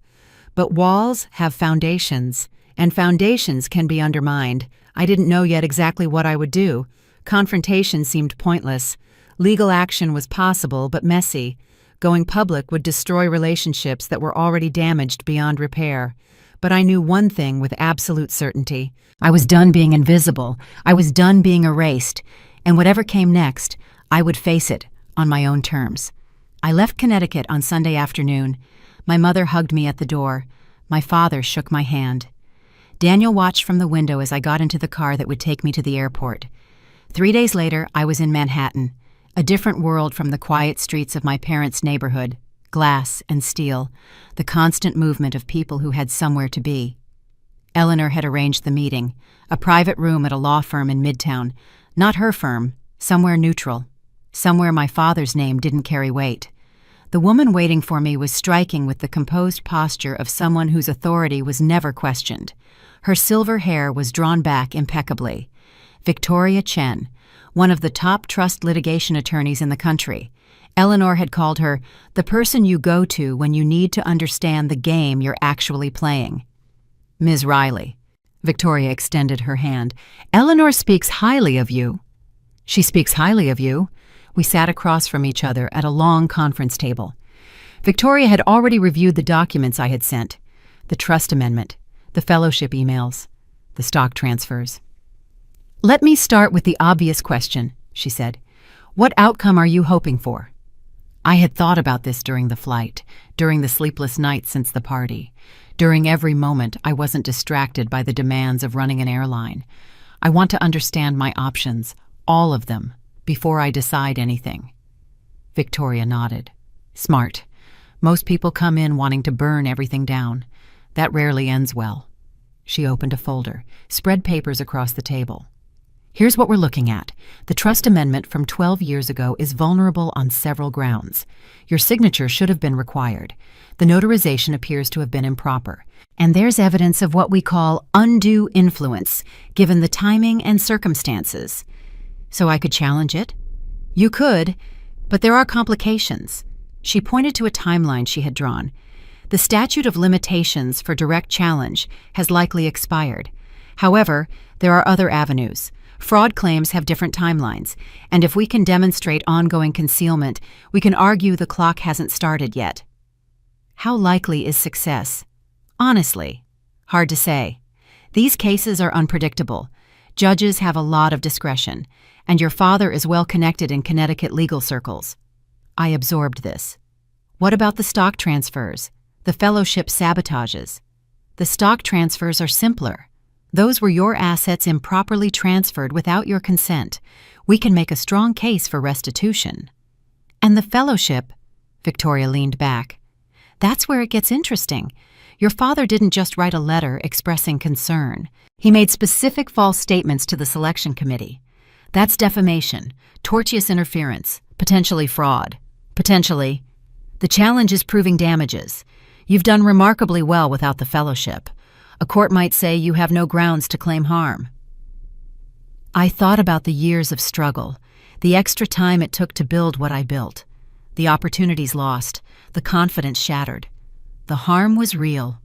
But walls have foundations, and foundations can be undermined. I didn't know yet exactly what I would do. Confrontation seemed pointless. Legal action was possible, but messy. Going public would destroy relationships that were already damaged beyond repair. But I knew one thing with absolute certainty. I was done being invisible. I was done being erased. And whatever came next, I would face it on my own terms. I left Connecticut on Sunday afternoon. My mother hugged me at the door. My father shook my hand. Daniel watched from the window as I got into the car that would take me to the airport. 3 days later, I was in Manhattan, a different world from the quiet streets of my parents' neighborhood, glass and steel, the constant movement of people who had somewhere to be. Eleanor had arranged the meeting, a private room at a law firm in Midtown. Not her firm, somewhere neutral, somewhere my father's name didn't carry weight. The woman waiting for me was striking with the composed posture of someone whose authority was never questioned. Her silver hair was drawn back impeccably. Victoria Chen, one of the top trust litigation attorneys in the country. Eleanor had called her the person you go to when you need to understand the game you're actually playing. Ms. Riley. Victoria extended her hand. Eleanor speaks highly of you. She speaks highly of you. We sat across from each other at a long conference table. Victoria had already reviewed the documents I had sent, the trust amendment, the fellowship emails, the stock transfers. Let me start with the obvious question, she said. What outcome are you hoping for? I had thought about this during the flight, during the sleepless nights since the party, during every moment I wasn't distracted by the demands of running an airline. I want to understand my options, all of them, before I decide anything. Victoria nodded. Smart. Most people come in wanting to burn everything down. That rarely ends well. She opened a folder, spread papers across the table. Here's what we're looking at. The trust amendment from 12 years ago is vulnerable on several grounds. Your signature should have been required. The notarization appears to have been improper. And there's evidence of what we call undue influence, given the timing and circumstances. So I could challenge it? You could, but there are complications. She pointed to a timeline she had drawn. The statute of limitations for direct challenge has likely expired. However, there are other avenues. Fraud claims have different timelines, and if we can demonstrate ongoing concealment, we can argue the clock hasn't started yet. How likely is success? Honestly, hard to say. These cases are unpredictable. Judges have a lot of discretion, and your father is well connected in Connecticut legal circles. I absorbed this. What about the stock transfers? The fellowship sabotages? The stock transfers are simpler. Those were your assets improperly transferred without your consent. We can make a strong case for restitution. And the fellowship, Victoria leaned back. That's where it gets interesting. Your father didn't just write a letter expressing concern. He made specific false statements to the selection committee. That's defamation, tortious interference, potentially fraud. Potentially. The challenge is proving damages. You've done remarkably well without the fellowship. A court might say you have no grounds to claim harm. I thought about the years of struggle, the extra time it took to build what I built, the opportunities lost, the confidence shattered. The harm was real.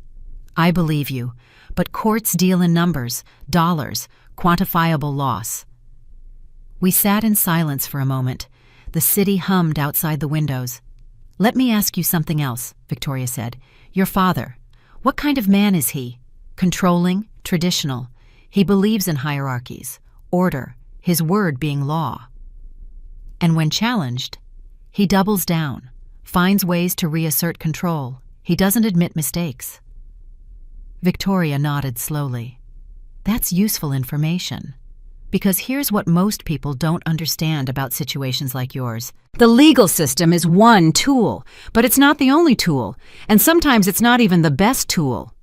I believe you, but courts deal in numbers, dollars, quantifiable loss. We sat in silence for a moment. The city hummed outside the windows. Let me ask you something else, Victoria said. Your father, what kind of man is he? Controlling, traditional. He believes in hierarchies, order, his word being law. And when challenged, he doubles down, finds ways to reassert control. He doesn't admit mistakes. Victoria nodded slowly. That's useful information. Because here's what most people don't understand about situations like yours. The legal system is one tool, but it's not the only tool, and sometimes it's not even the best tool.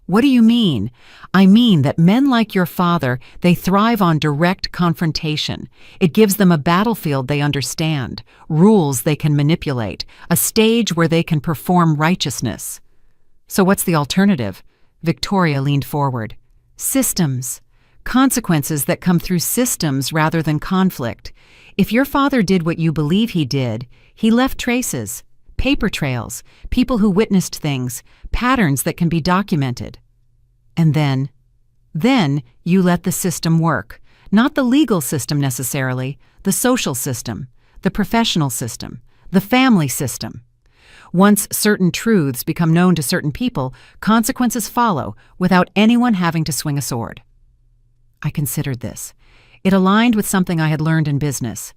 What do you mean? I mean that men like your father, they thrive on direct confrontation. It gives them a battlefield they understand, rules they can manipulate, a stage where they can perform righteousness. So what's the alternative? Victoria leaned forward. Systems. Consequences that come through systems rather than conflict. If your father did what you believe he did, he left traces. Paper trails, people who witnessed things, patterns that can be documented. And then you let the system work. Not the legal system necessarily, the social system, the professional system, the family system. Once certain truths become known to certain people, consequences follow without anyone having to swing a sword. I considered this. It aligned with something I had learned in business.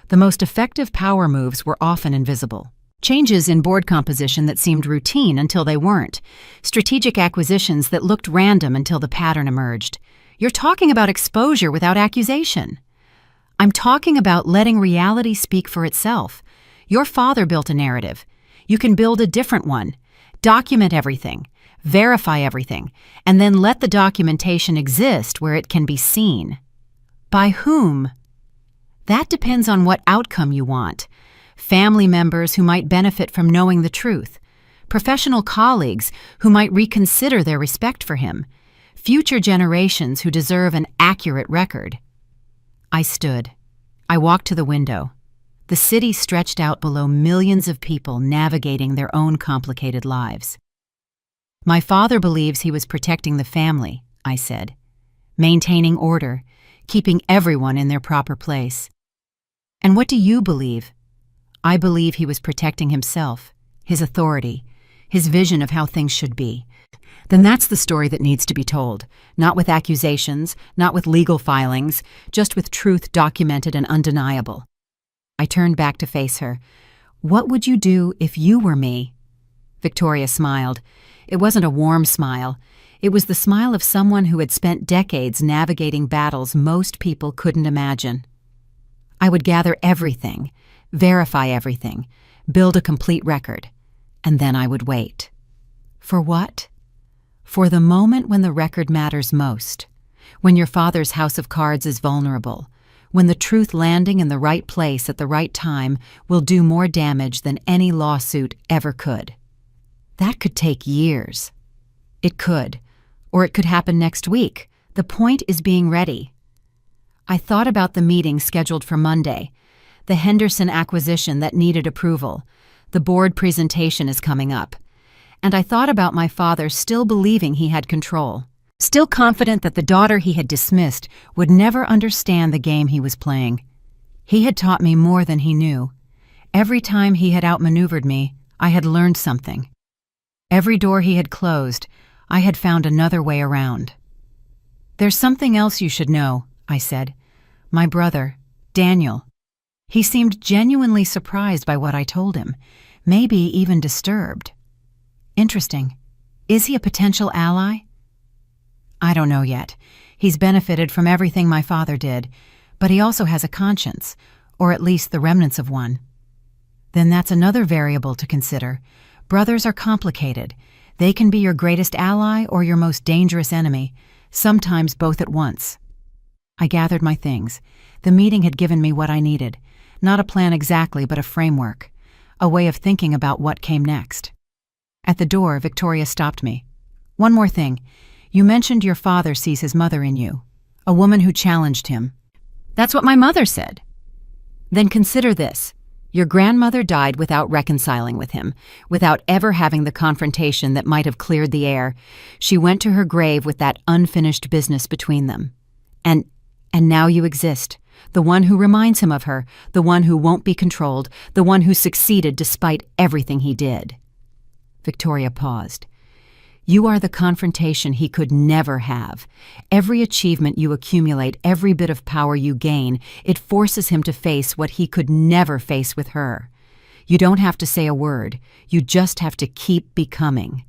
The most effective power moves were often invisible. Changes in board composition that seemed routine until they weren't. Strategic acquisitions that looked random until the pattern emerged. You're talking about exposure without accusation. I'm talking about letting reality speak for itself. Your father built a narrative. You can build a different one. Document everything. Verify everything. And then let the documentation exist where it can be seen. By whom? That depends on what outcome you want. Family members who might benefit from knowing the truth, professional colleagues who might reconsider their respect for him, future generations who deserve an accurate record. I stood. I walked to the window. The city stretched out below millions of people navigating their own complicated lives. My father believes he was protecting the family, I said, maintaining order, keeping everyone in their proper place. And what do you believe? I believe he was protecting himself, his authority, his vision of how things should be. Then that's the story that needs to be told, not with accusations, not with legal filings, just with truth documented and undeniable. I turned back to face her. What would you do if you were me? Victoria smiled. It wasn't a warm smile. It was the smile of someone who had spent decades navigating battles most people couldn't imagine. I would gather everything, verify everything, build a complete record, and then I would wait. For what? For the moment when the record matters most, when your father's house of cards is vulnerable, when the truth landing in the right place at the right time will do more damage than any lawsuit ever could. That could take years. It could, or it could happen next week. The point is being ready. I thought about the meeting scheduled for Monday, the Henderson acquisition that needed approval. The board presentation is coming up. And I thought about my father still believing he had control, still confident that the daughter he had dismissed would never understand the game he was playing. He had taught me more than he knew. Every time he had outmaneuvered me, I had learned something. Every door he had closed, I had found another way around. There's something else you should know, I said. My brother, Daniel. He seemed genuinely surprised by what I told him, maybe even disturbed. Interesting. Is he a potential ally? I don't know yet. He's benefited from everything my father did, but he also has a conscience, or at least the remnants of one. Then that's another variable to consider. Brothers are complicated. They can be your greatest ally or your most dangerous enemy, sometimes both at once. I gathered my things. The meeting had given me what I needed. Not a plan exactly, but a framework. A way of thinking about what came next. At the door, Victoria stopped me. One more thing. You mentioned your father sees his mother in you, a woman who challenged him. That's what my mother said. Then consider this. Your grandmother died without reconciling with him, without ever having the confrontation that might have cleared the air. She went to her grave with that unfinished business between them. And now you exist. The one who reminds him of her, the one who won't be controlled, the one who succeeded despite everything he did. Victoria paused. You are the confrontation he could never have. Every achievement you accumulate, every bit of power you gain, it forces him to face what he could never face with her. You don't have to say a word. You just have to keep becoming.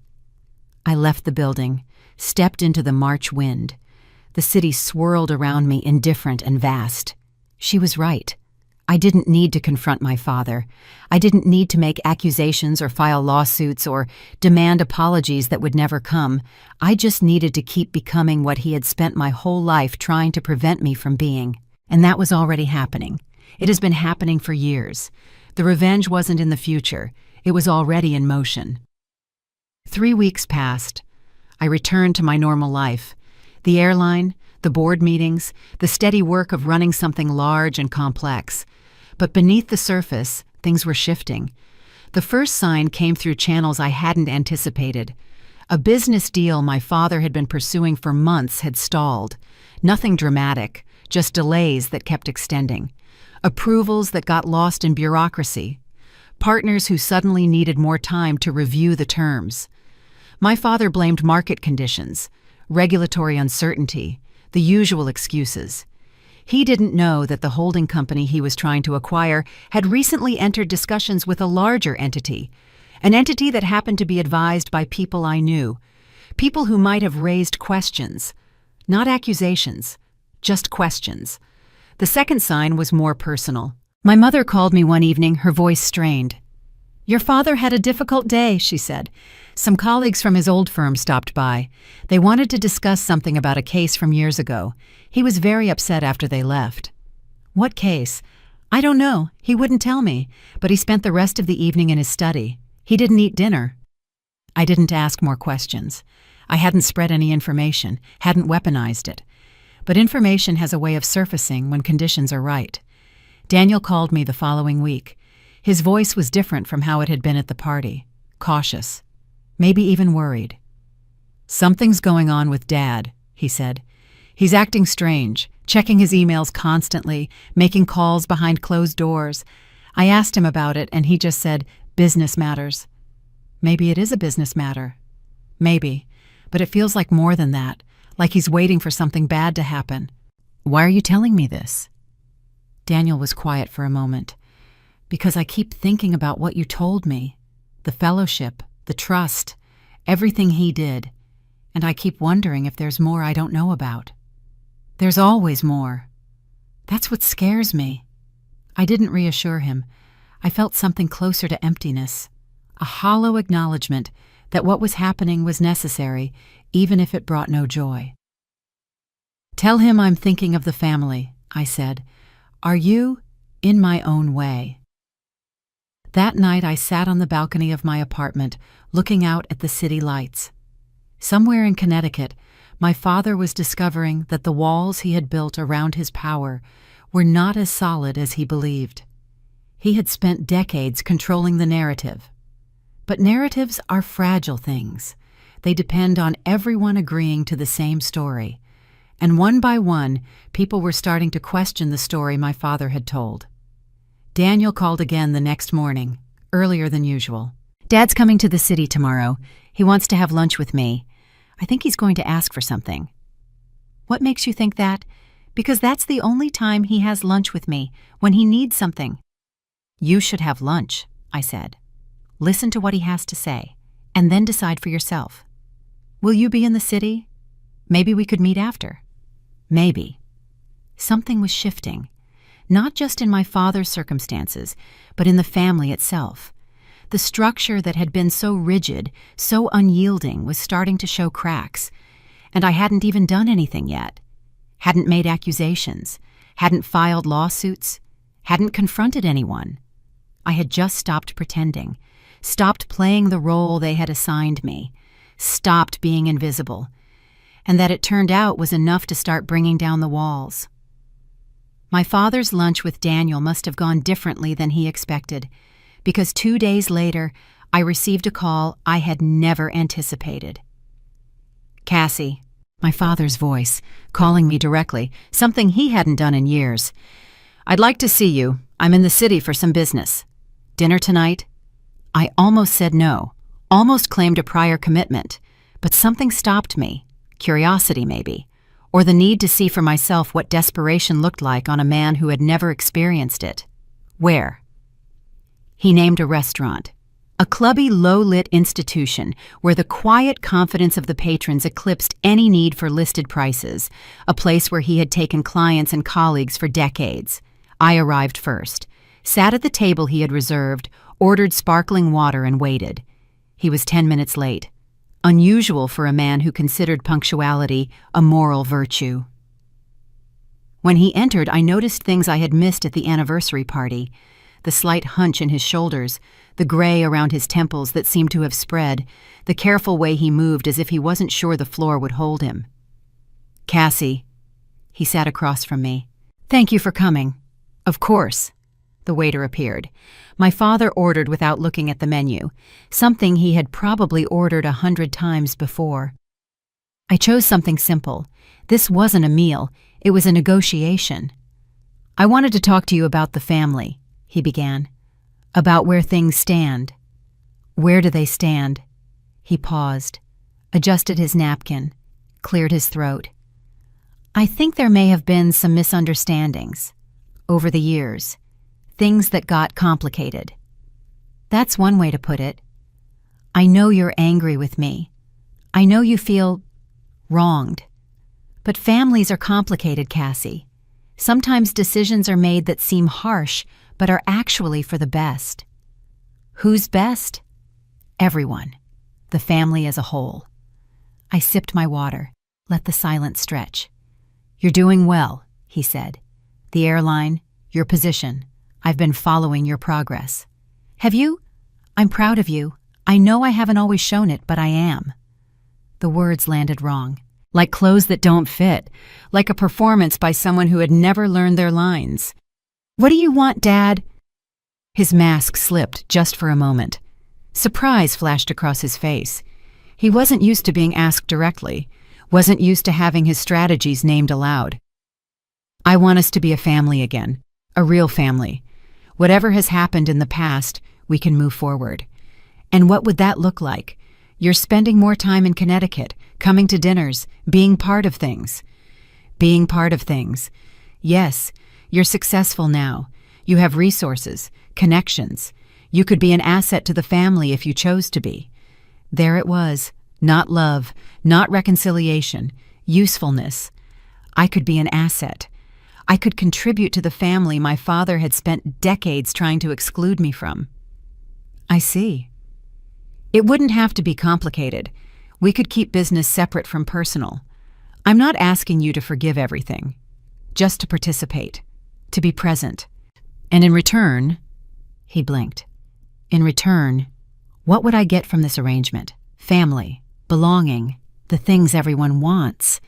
I left the building, stepped into the March wind. The city swirled around me, indifferent and vast. She was right. I didn't need to confront my father. I didn't need to make accusations or file lawsuits or demand apologies that would never come. I just needed to keep becoming what he had spent my whole life trying to prevent me from being. And that was already happening. It has been happening for years. The revenge wasn't in the future. It was already in motion. 3 weeks passed. I returned to my normal life. The airline, the board meetings, the steady work of running something large and complex. But beneath the surface, things were shifting. The first sign came through channels I hadn't anticipated. A business deal my father had been pursuing for months had stalled. Nothing dramatic, just delays that kept extending. Approvals that got lost in bureaucracy. Partners who suddenly needed more time to review the terms. My father blamed market conditions, regulatory uncertainty, the usual excuses. He didn't know that the holding company he was trying to acquire had recently entered discussions with a larger entity, an entity that happened to be advised by people I knew, people who might have raised questions. Not accusations, just questions. The second sign was more personal. My mother called me one evening, her voice strained. Your father had a difficult day, she said. Some colleagues from his old firm stopped by. They wanted to discuss something about a case from years ago. He was very upset after they left. What case? I don't know. He wouldn't tell me, but he spent the rest of the evening in his study. He didn't eat dinner. I didn't ask more questions. I hadn't spread any information, hadn't weaponized it. But information has a way of surfacing when conditions are right. Daniel called me the following week. His voice was different from how it had been at the party. Cautious. Maybe even worried. "Something's going on with Dad," he said. "He's acting strange, checking his emails constantly, making calls behind closed doors." I asked him about it, and he just said, "Business matters." Maybe it is a business matter. Maybe. But it feels like more than that, like he's waiting for something bad to happen. "Why are you telling me this?" Daniel was quiet for a moment. "Because I keep thinking about what you told me. The fellowship, the trust, everything he did. And I keep wondering if there's more I don't know about." "There's always more. That's what scares me." I didn't reassure him. I felt something closer to emptiness, a hollow acknowledgement that what was happening was necessary, even if it brought no joy. "Tell him I'm thinking of the family," I said. "Are you in my own way?" That night I sat on the balcony of my apartment, looking out at the city lights. Somewhere in Connecticut, my father was discovering that the walls he had built around his power were not as solid as he believed. He had spent decades controlling the narrative. But narratives are fragile things. They depend on everyone agreeing to the same story. And one by one, people were starting to question the story my father had told. Daniel called again the next morning, earlier than usual. "Dad's coming to the city tomorrow. He wants to have lunch with me. I think he's going to ask for something." "What makes you think that?" "Because that's the only time he has lunch with me, when he needs something." "You should have lunch," I said. "Listen to what he has to say, and then decide for yourself. Will you be in the city? Maybe we could meet after." Maybe. Something was shifting, not just in my father's circumstances, but in the family itself. The structure that had been so rigid, so unyielding, was starting to show cracks, and I hadn't even done anything yet. Hadn't made accusations, hadn't filed lawsuits, hadn't confronted anyone. I had just stopped pretending, stopped playing the role they had assigned me, stopped being invisible, and that it turned out was enough to start bringing down the walls. My father's lunch with Daniel must have gone differently than he expected, because 2 days later, I received a call I had never anticipated. "Cassie," my father's voice, calling me directly, something he hadn't done in years. "I'd like to see you. I'm in the city for some business. Dinner tonight?" I almost said no, almost claimed a prior commitment, but something stopped me. Curiosity, maybe, or the need to see for myself what desperation looked like on a man who had never experienced it. "Where?" He named a restaurant, a clubby, low-lit institution where the quiet confidence of the patrons eclipsed any need for listed prices, a place where he had taken clients and colleagues for decades. I arrived first, sat at the table he had reserved, ordered sparkling water, and waited. He was 10 minutes late, unusual for a man who considered punctuality a moral virtue. When he entered, I noticed things I had missed at the anniversary party: the slight hunch in his shoulders, the gray around his temples that seemed to have spread, the careful way he moved as if he wasn't sure the floor would hold him. "Cassie," he sat across from me. "Thank you for coming." "Of course." The waiter appeared. My father ordered without looking at the menu, something he had probably ordered 100 times before. I chose something simple. This wasn't a meal, it was a negotiation. "I wanted to talk to you about the family," he began. "About where things stand." "Where do they stand?" He paused, adjusted his napkin, cleared his throat. "I think there may have been some misunderstandings over the years. Things that got complicated. That's one way to put it. I know you're angry with me. I know you feel wronged. But families are complicated, Cassie. Sometimes decisions are made that seem harsh, but are actually for the best. Who's best? Everyone. The family as a whole." I sipped my water, let the silence stretch. "You're doing well," he said. "The airline, your position. I've been following your progress." "Have you? I'm proud of you. I know I haven't always shown it, but I am." The words landed wrong. like clothes that don't fit, like a performance by someone who had never learned their lines. "What do you want, Dad?" His mask slipped just for a moment. Surprise flashed across his face. He wasn't used to being asked directly, wasn't used to having his strategies named aloud. "I want us to be a family again, a real family. Whatever has happened in the past, we can move forward." "And what would that look like? You're spending more time in Connecticut, coming to dinners, being part of things." "Being part of things. Yes, you're successful now. You have resources, connections. You could be an asset to the family if you chose to be." There it was, not love, not reconciliation, usefulness. I could be an asset. I could contribute to the family my father had spent decades trying to exclude me from. I see. It wouldn't have to be complicated. We could keep business separate from personal. I'm not asking you to forgive everything, just to participate, to be present. And in return, he blinked. In return, what would I get from this arrangement? Family, belonging, the things everyone wants.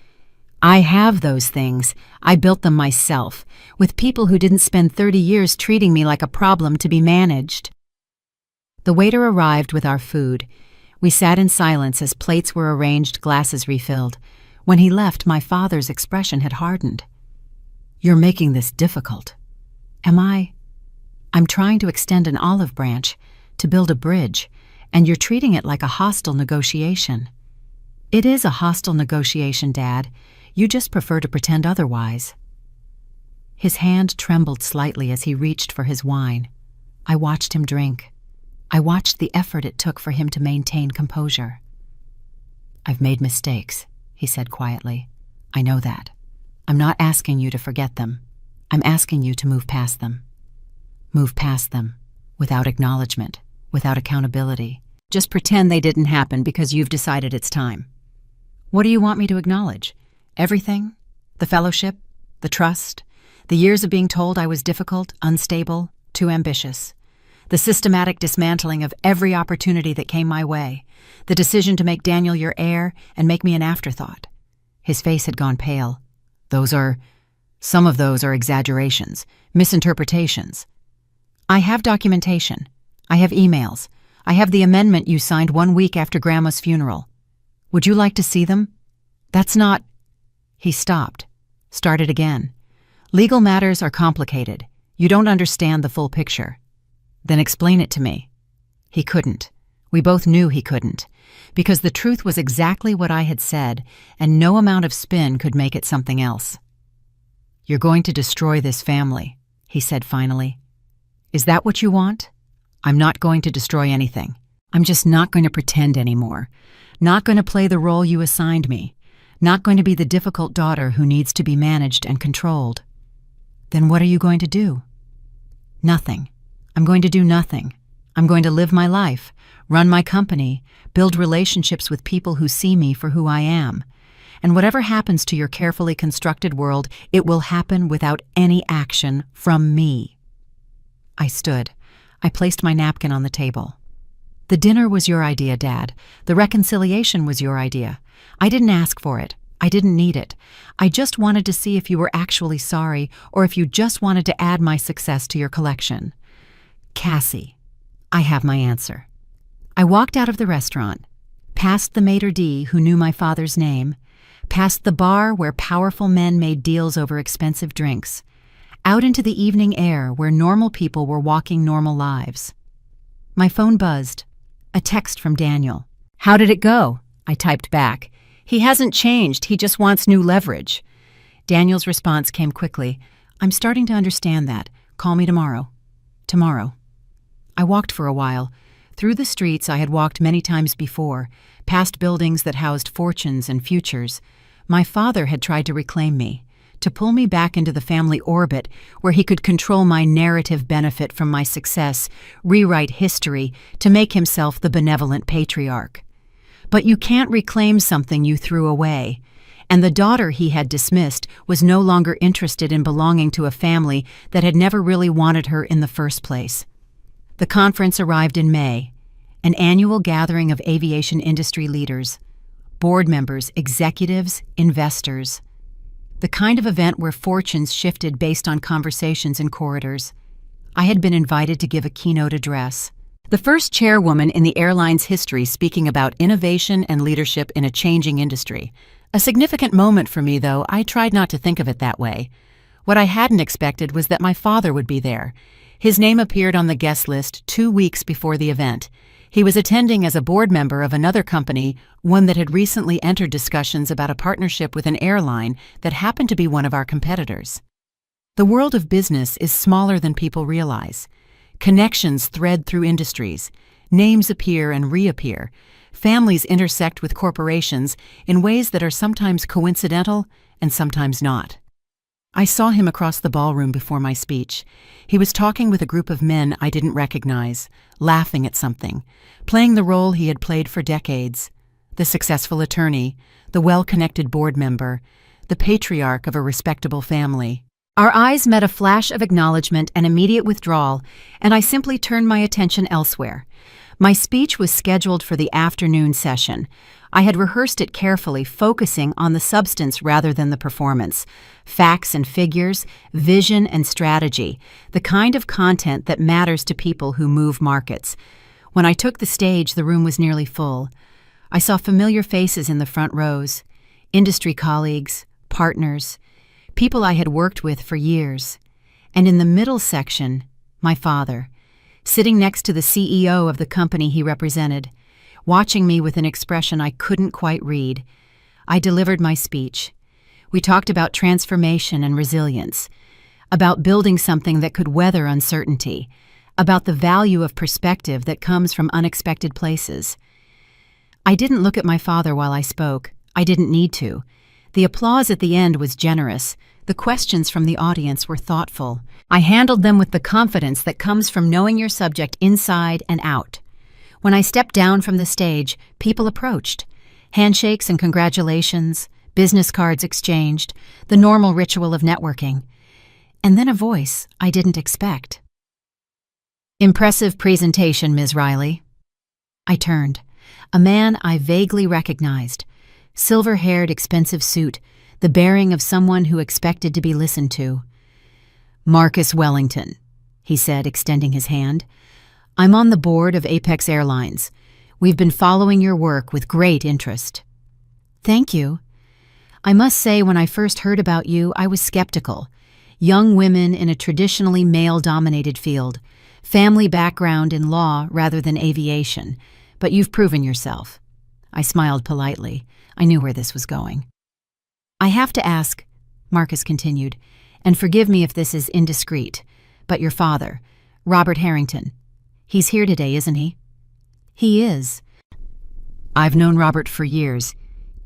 I have those things. I built them myself, with people who didn't spend 30 years treating me like a problem to be managed. The waiter arrived with our food. We sat in silence as plates were arranged, glasses refilled. When he left, my father's expression had hardened. "You're making this difficult." "Am I? I'm trying to extend an olive branch, to build a bridge, and you're treating it like a hostile negotiation." "It is a hostile negotiation, Dad. You just prefer to pretend otherwise." His hand trembled slightly as he reached for his wine. I watched him drink. I watched the effort it took for him to maintain composure. "I've made mistakes," he said quietly. "I know that. I'm not asking you to forget them. I'm asking you to move past them. Move past them, without acknowledgement, without accountability. Just pretend they didn't happen because you've decided it's time." "What do you want me to acknowledge? Everything? The fellowship? The trust? The years of being told I was difficult, unstable, too ambitious? The systematic dismantling of every opportunity that came my way? The decision to make Daniel your heir and make me an afterthought?" His face had gone pale. Some of those are exaggerations, misinterpretations. "I have documentation. I have emails. I have the amendment you signed 1 week after Grandma's funeral. Would you like to see them?" "That's not—" He stopped, started again. "Legal matters are complicated. You don't understand the full picture." "Then explain it to me." He couldn't. We both knew he couldn't, because the truth was exactly what I had said, and no amount of spin could make it something else. "You're going to destroy this family," he said finally. "Is that what you want?" "I'm not going to destroy anything. I'm just not going to pretend anymore. Not going to play the role you assigned me. Not going to be the difficult daughter who needs to be managed and controlled." "Then what are you going to do?" "Nothing. I'm going to do nothing. I'm going to live my life, run my company, build relationships with people who see me for who I am. And whatever happens to your carefully constructed world, it will happen without any action from me." I stood. I placed my napkin on the table. "The dinner was your idea, Dad. The reconciliation was your idea. I didn't ask for it. I didn't need it. I just wanted to see if you were actually sorry or if you just wanted to add my success to your collection." "Cassie, I have my answer." I walked out of the restaurant, past the maitre d' who knew my father's name, past the bar where powerful men made deals over expensive drinks, out into the evening air where normal people were walking normal lives. My phone buzzed. A text from Daniel. "How did it go?" I typed back. "He hasn't changed, he just wants new leverage." Daniel's response came quickly. "I'm starting to understand that. Call me tomorrow." Tomorrow. I walked for a while. Through the streets I had walked many times before, past buildings that housed fortunes and futures. My father had tried to reclaim me, to pull me back into the family orbit where he could control my narrative benefit from my success, rewrite history to make himself the benevolent patriarch. But you can't reclaim something you threw away, and the daughter he had dismissed was no longer interested in belonging to a family that had never really wanted her in the first place. The conference arrived in May, an annual gathering of aviation industry leaders. board members, executives, investors. The kind of event where fortunes shifted based on conversations in corridors. I had been invited to give a keynote address. The first chairwoman in the airline's history speaking about innovation and leadership in a changing industry. A significant moment for me, though. I tried not to think of it that way. What I hadn't expected was that my father would be there. His name appeared on the guest list 2 weeks before the event. He was attending as a board member of another company, one that had recently entered discussions about a partnership with an airline that happened to be one of our competitors. The world of business is smaller than people realize. Connections thread through industries. Names appear and reappear. Families intersect with corporations in ways that are sometimes coincidental and sometimes not. I saw him across the ballroom before my speech. He was talking with a group of men I didn't recognize, laughing at something, playing the role he had played for decades. The successful attorney, the well-connected board member, the patriarch of a respectable family. Our eyes met a flash of acknowledgement and immediate withdrawal, and I simply turned my attention elsewhere. My speech was scheduled for the afternoon session. I had rehearsed it carefully, focusing on the substance rather than the performance. Facts and figures, vision and strategy, the kind of content that matters to people who move markets. When I took the stage, the room was nearly full. I saw familiar faces in the front rows, industry colleagues, partners, people I had worked with for years. And in the middle section, my father, sitting next to the CEO of the company he represented, watching me with an expression I couldn't quite read. I delivered my speech. We talked about transformation and resilience, about building something that could weather uncertainty, about the value of perspective that comes from unexpected places. I didn't look at my father while I spoke. I didn't need to. The applause at the end was generous. The questions from the audience were thoughtful. I handled them with the confidence that comes from knowing your subject inside and out. When I stepped down from the stage, people approached. Handshakes and congratulations, business cards exchanged, the normal ritual of networking. And then a voice I didn't expect. "Impressive presentation, Ms. Riley." I turned. A man I vaguely recognized. Silver-haired, expensive suit, the bearing of someone who expected to be listened to. "Marcus Wellington," he said, extending his hand. "I'm on the board of Apex Airlines. We've been following your work with great interest." "Thank you. I must say, when I first heard about you, I was skeptical. Young women in a traditionally male-dominated field, family background in law rather than aviation, but you've proven yourself." I smiled politely. I knew where this was going. "I have to ask," Marcus continued, "and forgive me if this is indiscreet, but your father, Robert Harrington, he's here today, isn't he?" "He is." "I've known Robert for years.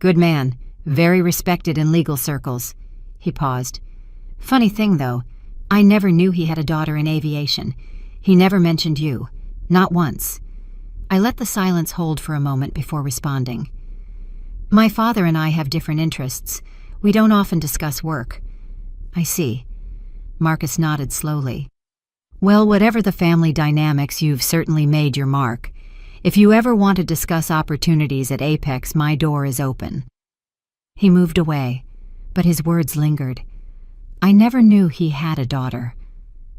Good man, very respected in legal circles." He paused. "Funny thing, though, I never knew he had a daughter in aviation. He never mentioned you. Not once." I let the silence hold for a moment before responding. "My father and I have different interests. We don't often discuss work." "I see." Marcus nodded slowly. "Well, whatever the family dynamics, you've certainly made your mark. If you ever want to discuss opportunities at Apex, my door is open." He moved away, but his words lingered. I never knew he had a daughter.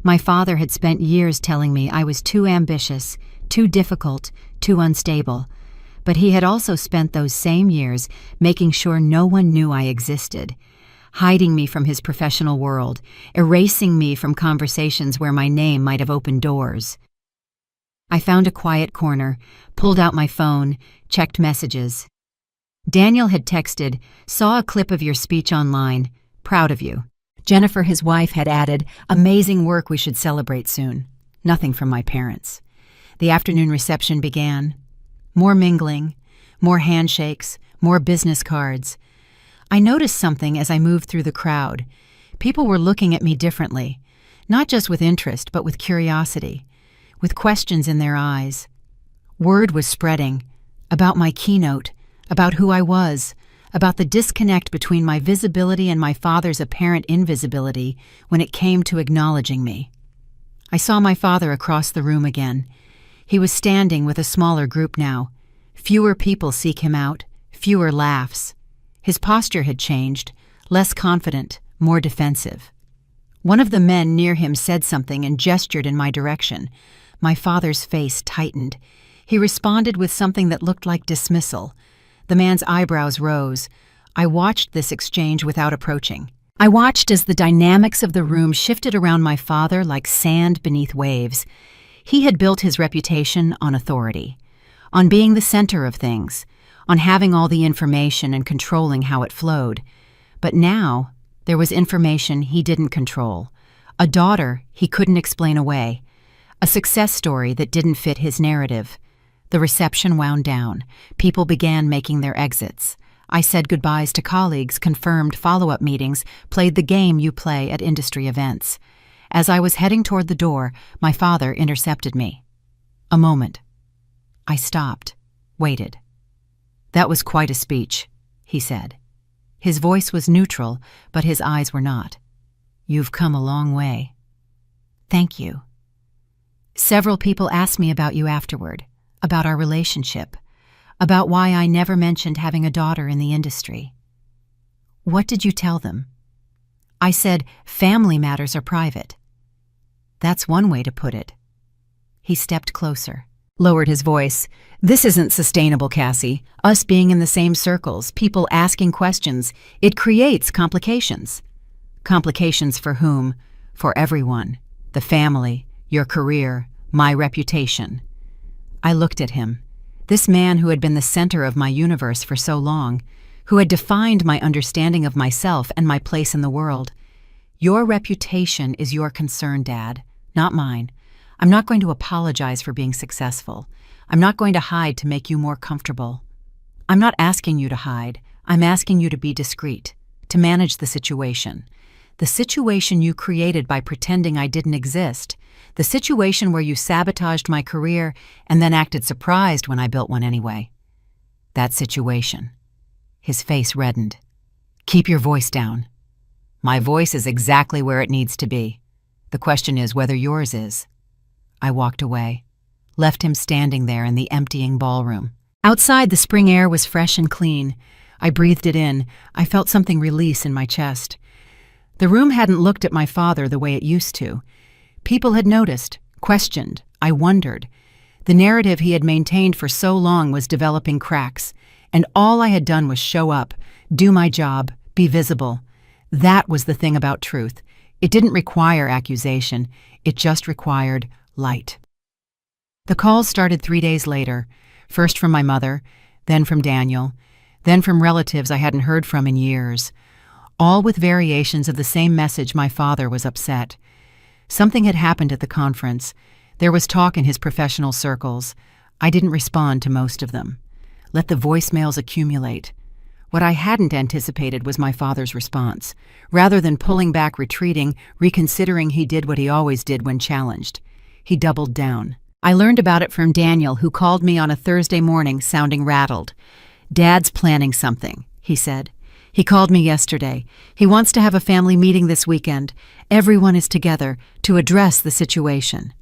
My father had spent years telling me I was too ambitious, too difficult, too unstable. But he had also spent those same years making sure no one knew I existed, hiding me from his professional world, erasing me from conversations where my name might have opened doors. I found a quiet corner, pulled out my phone, checked messages. Daniel had texted, "Saw a clip of your speech online. Proud of you." Jennifer, his wife, had added, "Amazing work, we should celebrate soon." Nothing from my parents. The afternoon reception began. More mingling, more handshakes, more business cards. I noticed something as I moved through the crowd. People were looking at me differently, not just with interest, but with curiosity, with questions in their eyes. Word was spreading about my keynote, about who I was, about the disconnect between my visibility and my father's apparent invisibility when it came to acknowledging me. I saw my father across the room again. He was standing with a smaller group now. Fewer people seek him out, Fewer laughs. His posture had changed, less confident, more defensive. One of the men near him said something and gestured in my direction. My father's face tightened. He responded with something that looked like dismissal. The man's eyebrows rose. I watched this exchange without approaching. I watched as the dynamics of the room shifted around my father like sand beneath waves. He had built his reputation on authority, on being the center of things, on having all the information and controlling how it flowed. But now, there was information he didn't control, a daughter he couldn't explain away, a success story that didn't fit his narrative. The reception wound down. People began making their exits. I said goodbyes to colleagues, confirmed follow-up meetings, played the game you play at industry events. As I was heading toward the door, my father intercepted me. A moment. I stopped, waited. "That was quite a speech," he said. His voice was neutral, but his eyes were not. "You've come a long way." "Thank you." Several people asked me about you afterward, about our relationship, about why I never mentioned having a daughter in the industry. "What did you tell them?" I said, "Family matters are private." "That's one way to put it." He stepped closer, lowered his voice. "This isn't sustainable, Cassie. Us being in the same circles, people asking questions, it creates complications." "Complications for whom?" "For everyone. The family, your career, my reputation." I looked at him. This man who had been the center of my universe for so long, who had defined my understanding of myself and my place in the world. "Your reputation is your concern, Dad, not mine. I'm not going to apologize for being successful. I'm not going to hide to make you more comfortable. I'm not asking you to hide. I'm asking you to be discreet, to manage the situation. The situation you created by pretending I didn't exist. The situation where you sabotaged my career and then acted surprised when I built one anyway. That situation." His face reddened. "Keep your voice down." "My voice is exactly where it needs to be. The question is whether yours is." I walked away, left him standing there in the emptying ballroom. Outside, the spring air was fresh and clean. I breathed it in. I felt something release in my chest. The room hadn't looked at my father the way it used to. People had noticed, questioned, I wondered. The narrative he had maintained for so long was developing cracks, and all I had done was show up, do my job, be visible. That was the thing about truth. It didn't require accusation. It just required light. The calls started 3 days later, first from my mother, then from Daniel, then from relatives I hadn't heard from in years, all with variations of the same message. My father was upset. Something had happened at the conference. There was talk in his professional circles. I didn't respond to most of them. Let the voicemails accumulate. What I hadn't anticipated was my father's response. Rather than pulling back, retreating, reconsidering, he did what he always did when challenged. He doubled down. I learned about it from Daniel, who called me on a Thursday morning sounding rattled. "Dad's planning something," he said. "He called me yesterday. He wants to have a family meeting this weekend. Everyone is together to address the situation."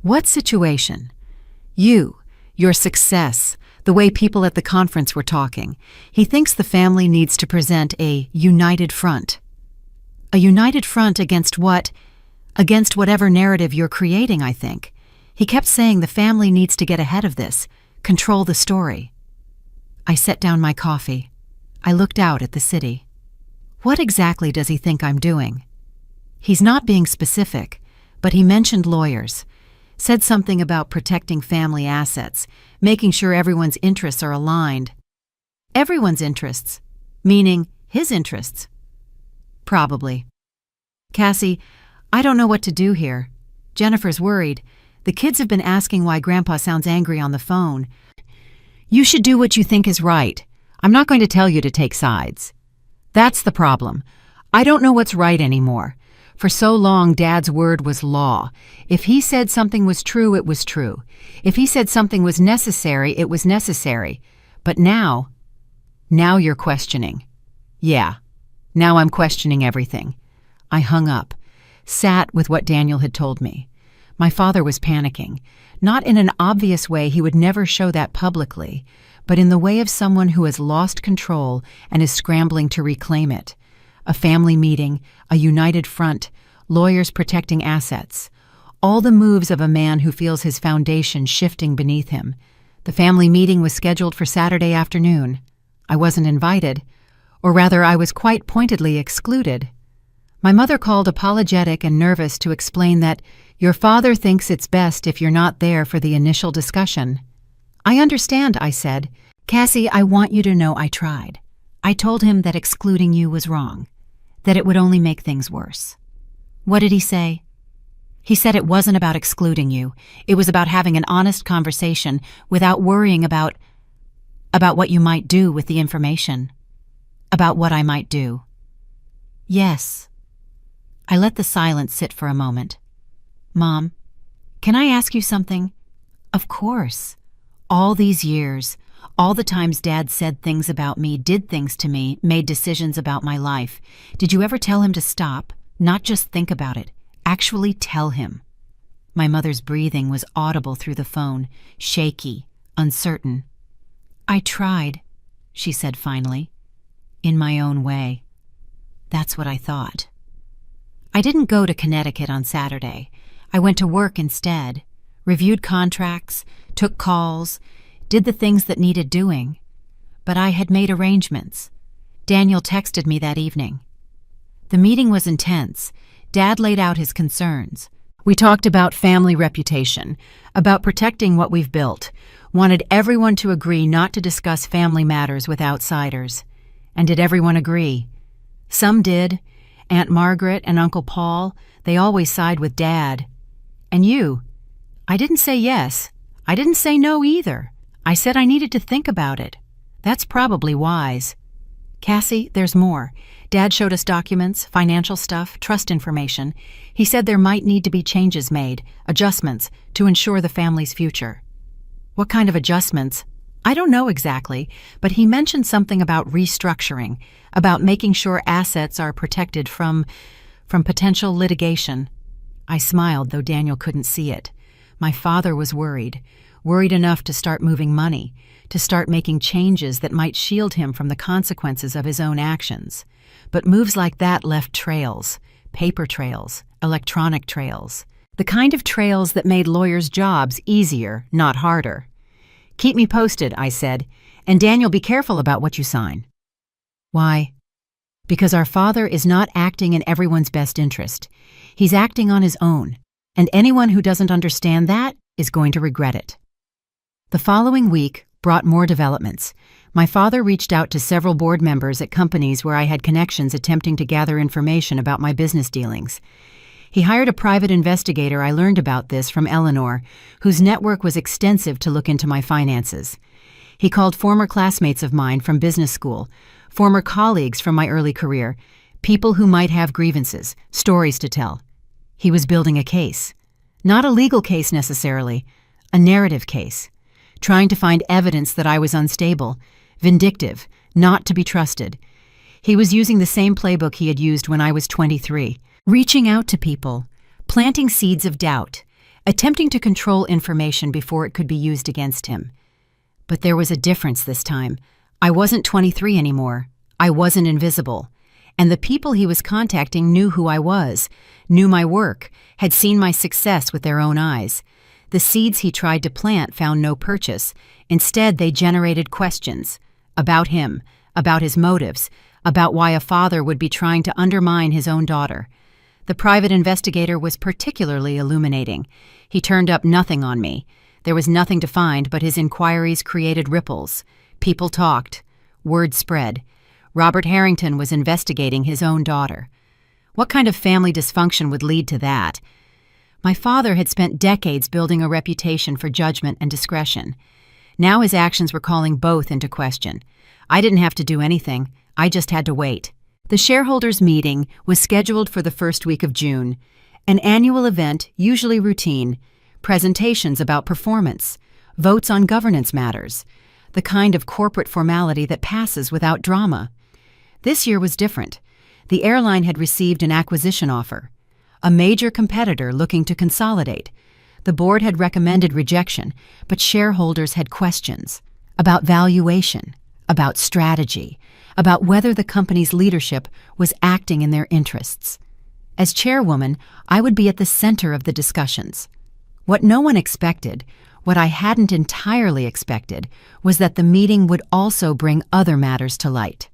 "What situation?" Your success, the way people at the conference were talking. He thinks the family needs to present a united front. A united front against what? Against whatever narrative you're creating, I think. He kept saying the family needs to get ahead of this, control the story. I set down my coffee. I looked out at the city. What exactly does he think I'm doing? He's not being specific, but he mentioned lawyers, said something about protecting family assets, making sure everyone's interests are aligned. Everyone's interests, meaning his interests. Probably. "Cassie, I don't know what to do here. Jennifer's worried. The kids have been asking why Grandpa sounds angry on the phone. You should do what you think is right. I'm not going to tell you to take sides. That's the problem. I don't know what's right anymore. For so long, Dad's word was law. If he said something was true, it was true. If he said something was necessary, it was necessary. But now you're questioning." "Yeah, now I'm questioning everything." I hung up, sat with what Daniel had told me. My father was panicking, not in an obvious way, he would never show that publicly, but in the way of someone who has lost control and is scrambling to reclaim it. A family meeting, a united front, lawyers protecting assets. All the moves of a man who feels his foundation shifting beneath him. The family meeting was scheduled for Saturday afternoon. I wasn't invited, or rather I was quite pointedly excluded. My mother called apologetic and nervous to explain that your father thinks it's best if you're not there for the initial discussion. I understand, I said. Cassie, I want you to know I tried. I told him that excluding you was wrong, that it would only make things worse. What did he say? He said it wasn't about excluding you. It was about having an honest conversation without worrying about what you might do with the information. About what I might do. Yes. I let the silence sit for a moment. Mom, can I ask you something? Of course. All these years, all the times Dad said things about me, did things to me, made decisions about my life, did you ever tell him to stop? Not just think about it. Actually tell him. My mother's breathing was audible through the phone, shaky, uncertain. I tried, she said finally, in my own way. That's what I thought. I didn't go to Connecticut on Saturday. I went to work instead, reviewed contracts, took calls, did the things that needed doing. But I had made arrangements. Daniel texted me that evening. The meeting was intense. Dad laid out his concerns. We talked about family reputation, about protecting what we've built, wanted everyone to agree not to discuss family matters with outsiders. And did everyone agree? Some did. Aunt Margaret and Uncle Paul, they always side with Dad. And you? I didn't say yes. I didn't say no either. I said I needed to think about it. That's probably wise. Cassie, there's more. Dad showed us documents, financial stuff, trust information. He said there might need to be changes made, adjustments, to ensure the family's future. What kind of adjustments? I don't know exactly, but he mentioned something about restructuring, about making sure assets are protected from potential litigation. I smiled, though Daniel couldn't see it. My father was worried enough to start moving money, to start making changes that might shield him from the consequences of his own actions. But moves like that left trails, paper trails, electronic trails, the kind of trails that made lawyers' jobs easier, not harder. Keep me posted, I said, and Daniel, be careful about what you sign. Why? Because our father is not acting in everyone's best interest. He's acting on his own, and anyone who doesn't understand that is going to regret it. The following week brought more developments. My father reached out to several board members at companies where I had connections attempting to gather information about my business dealings. He hired a private investigator. I learned about this from Eleanor, whose network was extensive to look into my finances. He called former classmates of mine from business school, former colleagues from my early career, people who might have grievances, stories to tell. He was building a case. Not a legal case necessarily, a narrative case. Trying to find evidence that I was unstable, vindictive, not to be trusted. He was using the same playbook he had used when I was 23, reaching out to people, planting seeds of doubt, attempting to control information before it could be used against him. But there was a difference this time. I wasn't 23 anymore. I wasn't invisible. And the people he was contacting knew who I was, knew my work, had seen my success with their own eyes. The seeds he tried to plant found no purchase. Instead, they generated questions about him, about his motives, about why a father would be trying to undermine his own daughter. The private investigator was particularly illuminating. He turned up nothing on me. There was nothing to find, but his inquiries created ripples. People talked. Word spread. Robert Harrington was investigating his own daughter. What kind of family dysfunction would lead to that? My father had spent decades building a reputation for judgment and discretion. Now his actions were calling both into question. I didn't have to do anything. I just had to wait. The shareholders' meeting was scheduled for the first week of June, an annual event, usually routine, presentations about performance, votes on governance matters, the kind of corporate formality that passes without drama. This year was different. The airline had received an acquisition offer, a major competitor looking to consolidate. The board had recommended rejection, but shareholders had questions about valuation, about strategy, about whether the company's leadership was acting in their interests. As chairwoman, I would be at the center of the discussions. What no one expected, what I hadn't entirely expected, was that the meeting would also bring other matters to light.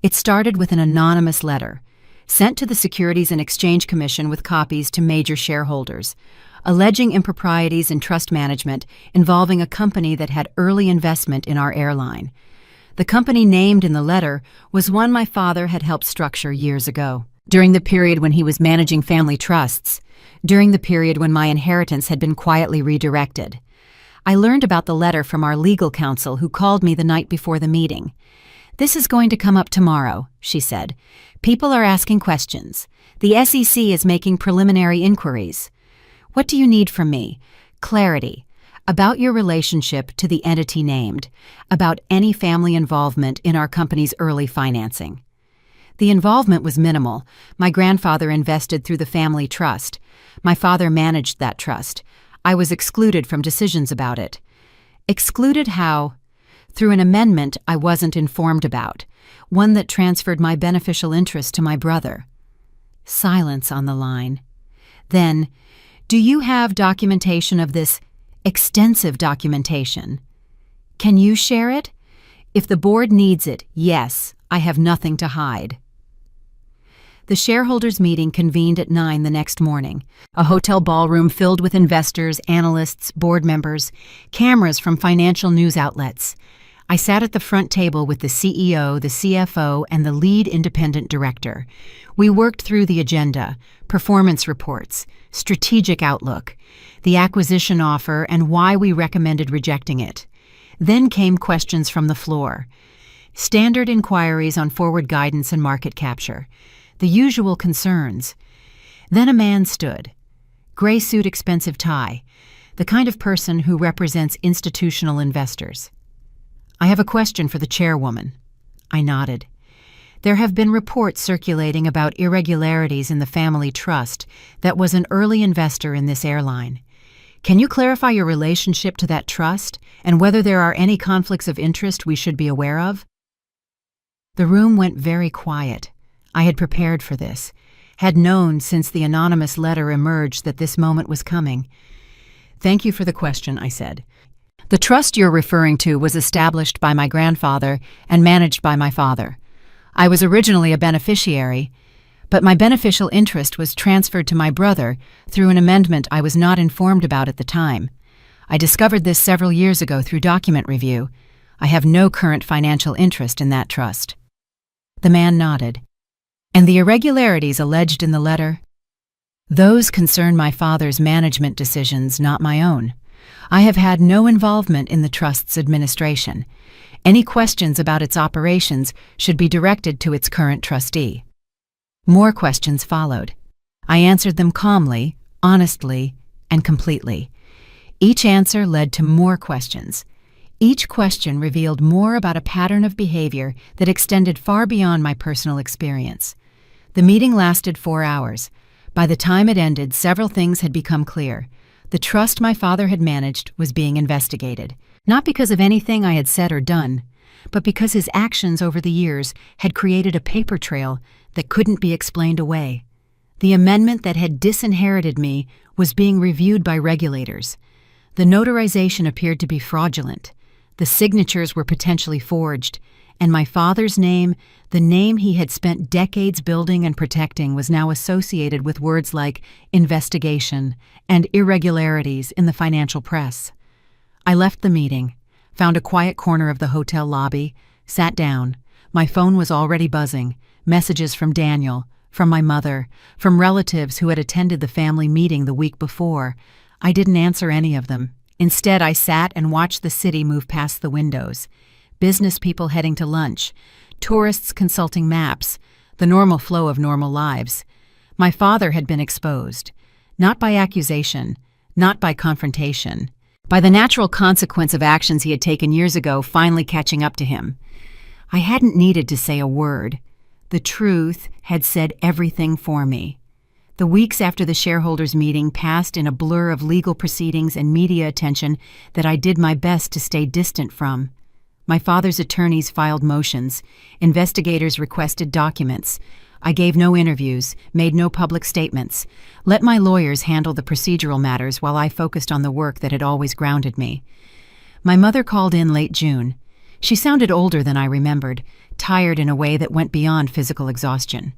It started with an anonymous letter, sent to the Securities and Exchange Commission with copies to major shareholders, alleging improprieties in trust management involving a company that had early investment in our airline. The company named in the letter was one my father had helped structure years ago, during the period when he was managing family trusts, during the period when my inheritance had been quietly redirected. I learned about the letter from our legal counsel, who called me the night before the meeting. "This is going to come up tomorrow," she said. "People are asking questions. The SEC is making preliminary inquiries. What do you need from me? Clarity about your relationship to the entity named, about any family involvement in our company's early financing." The involvement was minimal. My grandfather invested through the family trust. My father managed that trust. I was excluded from decisions about it. Excluded how? Through an amendment I wasn't informed about, one that transferred my beneficial interest to my brother. Silence on the line. Then, "Do you have documentation of this? Extensive documentation. Can you share it? If the board needs it, yes, I have nothing to hide." The shareholders' meeting convened at 9 the next morning, a hotel ballroom filled with investors, analysts, board members, cameras from financial news outlets. I sat at the front table with the CEO, the CFO, and the lead independent director. We worked through the agenda, performance reports, strategic outlook, the acquisition offer, and why we recommended rejecting it. Then came questions from the floor. Standard inquiries on forward guidance and market capture. The usual concerns. Then a man stood. Gray suit, expensive tie. The kind of person who represents institutional investors. "I have a question for the chairwoman." I nodded. "There have been reports circulating about irregularities in the family trust that was an early investor in this airline. Can you clarify your relationship to that trust and whether there are any conflicts of interest we should be aware of?" The room went very quiet. I had prepared for this, had known since the anonymous letter emerged that this moment was coming. "Thank you for the question," I said. "The trust you're referring to was established by my grandfather and managed by my father. I was originally a beneficiary, but my beneficial interest was transferred to my brother through an amendment I was not informed about at the time. I discovered this several years ago through document review. I have no current financial interest in that trust." The man nodded. "And the irregularities alleged in the letter?" "Those concern my father's management decisions, not my own. I have had no involvement in the trust's administration. Any questions about its operations should be directed to its current trustee." More questions followed. I answered them calmly, honestly, and completely. Each answer led to more questions. Each question revealed more about a pattern of behavior that extended far beyond my personal experience. The meeting lasted 4 hours. By the time it ended, several things had become clear. The trust my father had managed was being investigated, not because of anything I had said or done, but because his actions over the years had created a paper trail that couldn't be explained away. The amendment that had disinherited me was being reviewed by regulators. The notarization appeared to be fraudulent. The signatures were potentially forged, and my father's name, the name he had spent decades building and protecting, was now associated with words like investigation and irregularities in the financial press. I left the meeting, found a quiet corner of the hotel lobby, sat down. My phone was already buzzing, messages from Daniel, from my mother, from relatives who had attended the family meeting the week before. I didn't answer any of them. Instead, I sat and watched the city move past the windows. Business people heading to lunch, tourists consulting maps, the normal flow of normal lives. My father had been exposed, not by accusation, not by confrontation, by the natural consequence of actions he had taken years ago finally catching up to him. I hadn't needed to say a word. The truth had said everything for me. The weeks after the shareholders' meeting passed in a blur of legal proceedings and media attention that I did my best to stay distant from. My father's attorneys filed motions. Investigators requested documents. I gave no interviews, made no public statements. Let my lawyers handle the procedural matters while I focused on the work that had always grounded me. My mother called in late June. She sounded older than I remembered, tired in a way that went beyond physical exhaustion.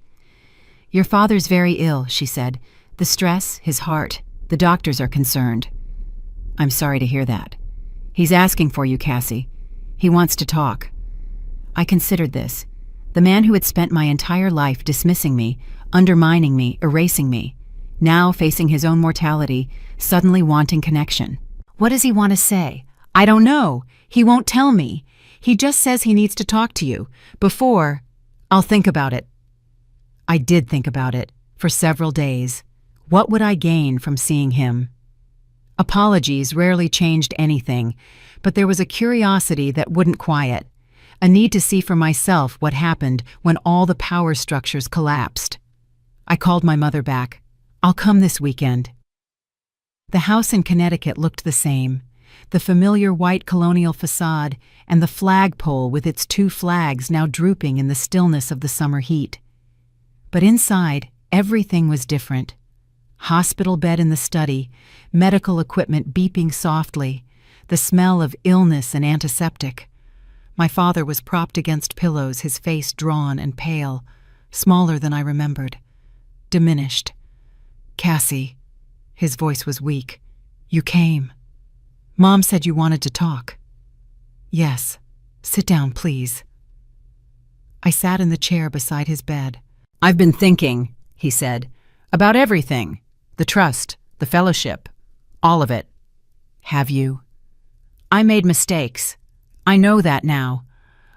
"Your father's very ill," she said. "The stress, his heart, the doctors are concerned." "I'm sorry to hear that. He's asking for you, Cassie. He wants to talk." I considered this. The man who had spent my entire life dismissing me, undermining me, erasing me, now facing his own mortality, suddenly wanting connection. What does he want to say? I don't know. He won't tell me. He just says he needs to talk to you. Before, I'll think about it. I did think about it, for several days. What would I gain from seeing him? Apologies rarely changed anything, but there was a curiosity that wouldn't quiet, a need to see for myself what happened when all the power structures collapsed. I called my mother back. "I'll come this weekend." The house in Connecticut looked the same. The familiar white colonial facade and the flagpole with its 2 flags now drooping in the stillness of the summer heat. But inside, everything was different. Hospital bed in the study, medical equipment beeping softly, the smell of illness and antiseptic. My father was propped against pillows, his face drawn and pale, smaller than I remembered, diminished. "Cassie," his voice was weak, "you came. Mom said you wanted to talk." "Yes. Sit down, please." I sat in the chair beside his bed. "I've been thinking," he said, "about everything. The trust, the fellowship, all of it." "Have you?" "I made mistakes. I know that now.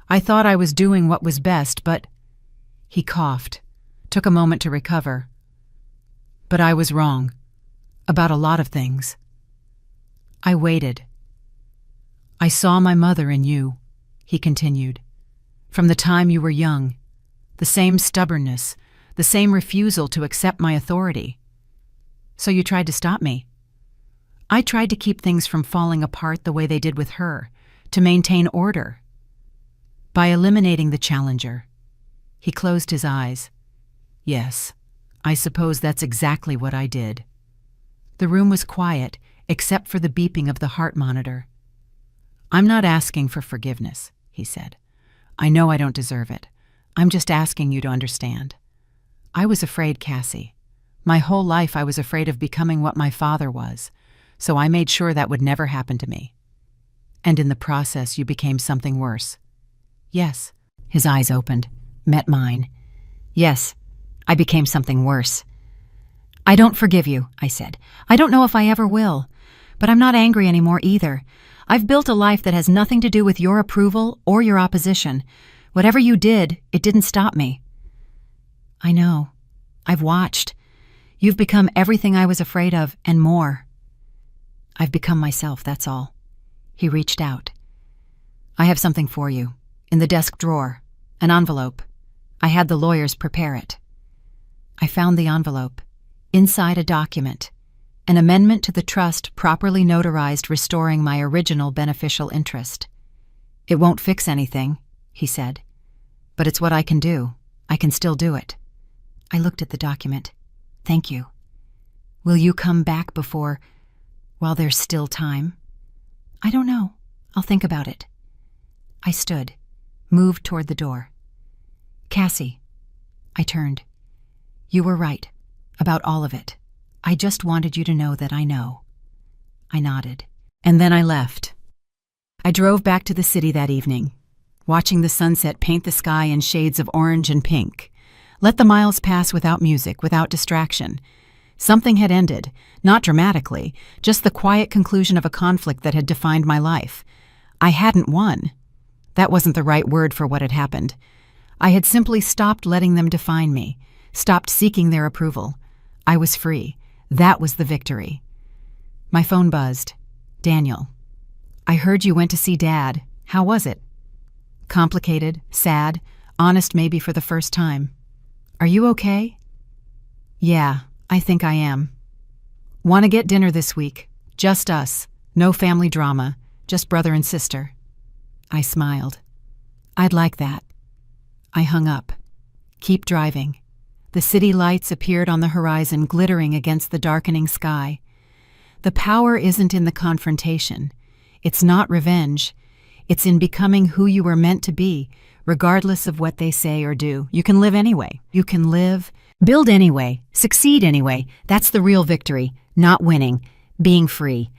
I thought I was doing what was best, but—" He coughed, took a moment to recover. "But I was wrong. About a lot of things." I waited. "I saw my mother in you," he continued. "From the time you were young. The same stubbornness, the same refusal to accept my authority. So you tried to stop me. I tried to keep things from falling apart the way they did with her, to maintain order. By eliminating the challenger." He closed his eyes. "Yes, I suppose that's exactly what I did." The room was quiet, except for the beeping of the heart monitor. "I'm not asking for forgiveness," he said. "I know I don't deserve it. I'm just asking you to understand. I was afraid, Cassie. My whole life I was afraid of becoming what my father was, so I made sure that would never happen to me. And in the process you became something worse." "Yes." His eyes opened, met mine. "Yes, I became something worse." "I don't forgive you," I said. "I don't know if I ever will. But I'm not angry anymore either. I've built a life that has nothing to do with your approval or your opposition. Whatever you did, it didn't stop me." "I know. I've watched. You've become everything I was afraid of, and more." "I've become myself, that's all." He reached out. "I have something for you. In the desk drawer. An envelope. I had the lawyers prepare it." I found the envelope. Inside a document. An amendment to the trust properly notarized restoring my original beneficial interest. "It won't fix anything," he said. "But it's what I can do. I can still do it." I looked at the document. "Thank you. Will you come back while there's still time?" "I don't know. I'll think about it." I stood, moved toward the door. "Cassie." I turned. "You were right. About all of it. I just wanted you to know that I know." I nodded. And then I left. I drove back to the city that evening, watching the sunset paint the sky in shades of orange and pink. Let the miles pass without music, without distraction. Something had ended, not dramatically, just the quiet conclusion of a conflict that had defined my life. I hadn't won. That wasn't the right word for what had happened. I had simply stopped letting them define me, stopped seeking their approval. I was free. That was the victory. My phone buzzed. "Daniel, I heard you went to see Dad. How was it?" "Complicated, sad, honest maybe for the first time." "Are you okay?" "Yeah, I think I am. Want to get dinner this week? Just us. No family drama. Just brother and sister. I smiled. I'd like that. I hung up. Keep driving. The city lights appeared on the horizon, glittering against the darkening sky. The power isn't in the confrontation. It's not revenge. It's in becoming who you were meant to be, regardless of what they say or do. You can live anyway. You can live, build anyway, succeed anyway. That's the real victory, not winning, being free.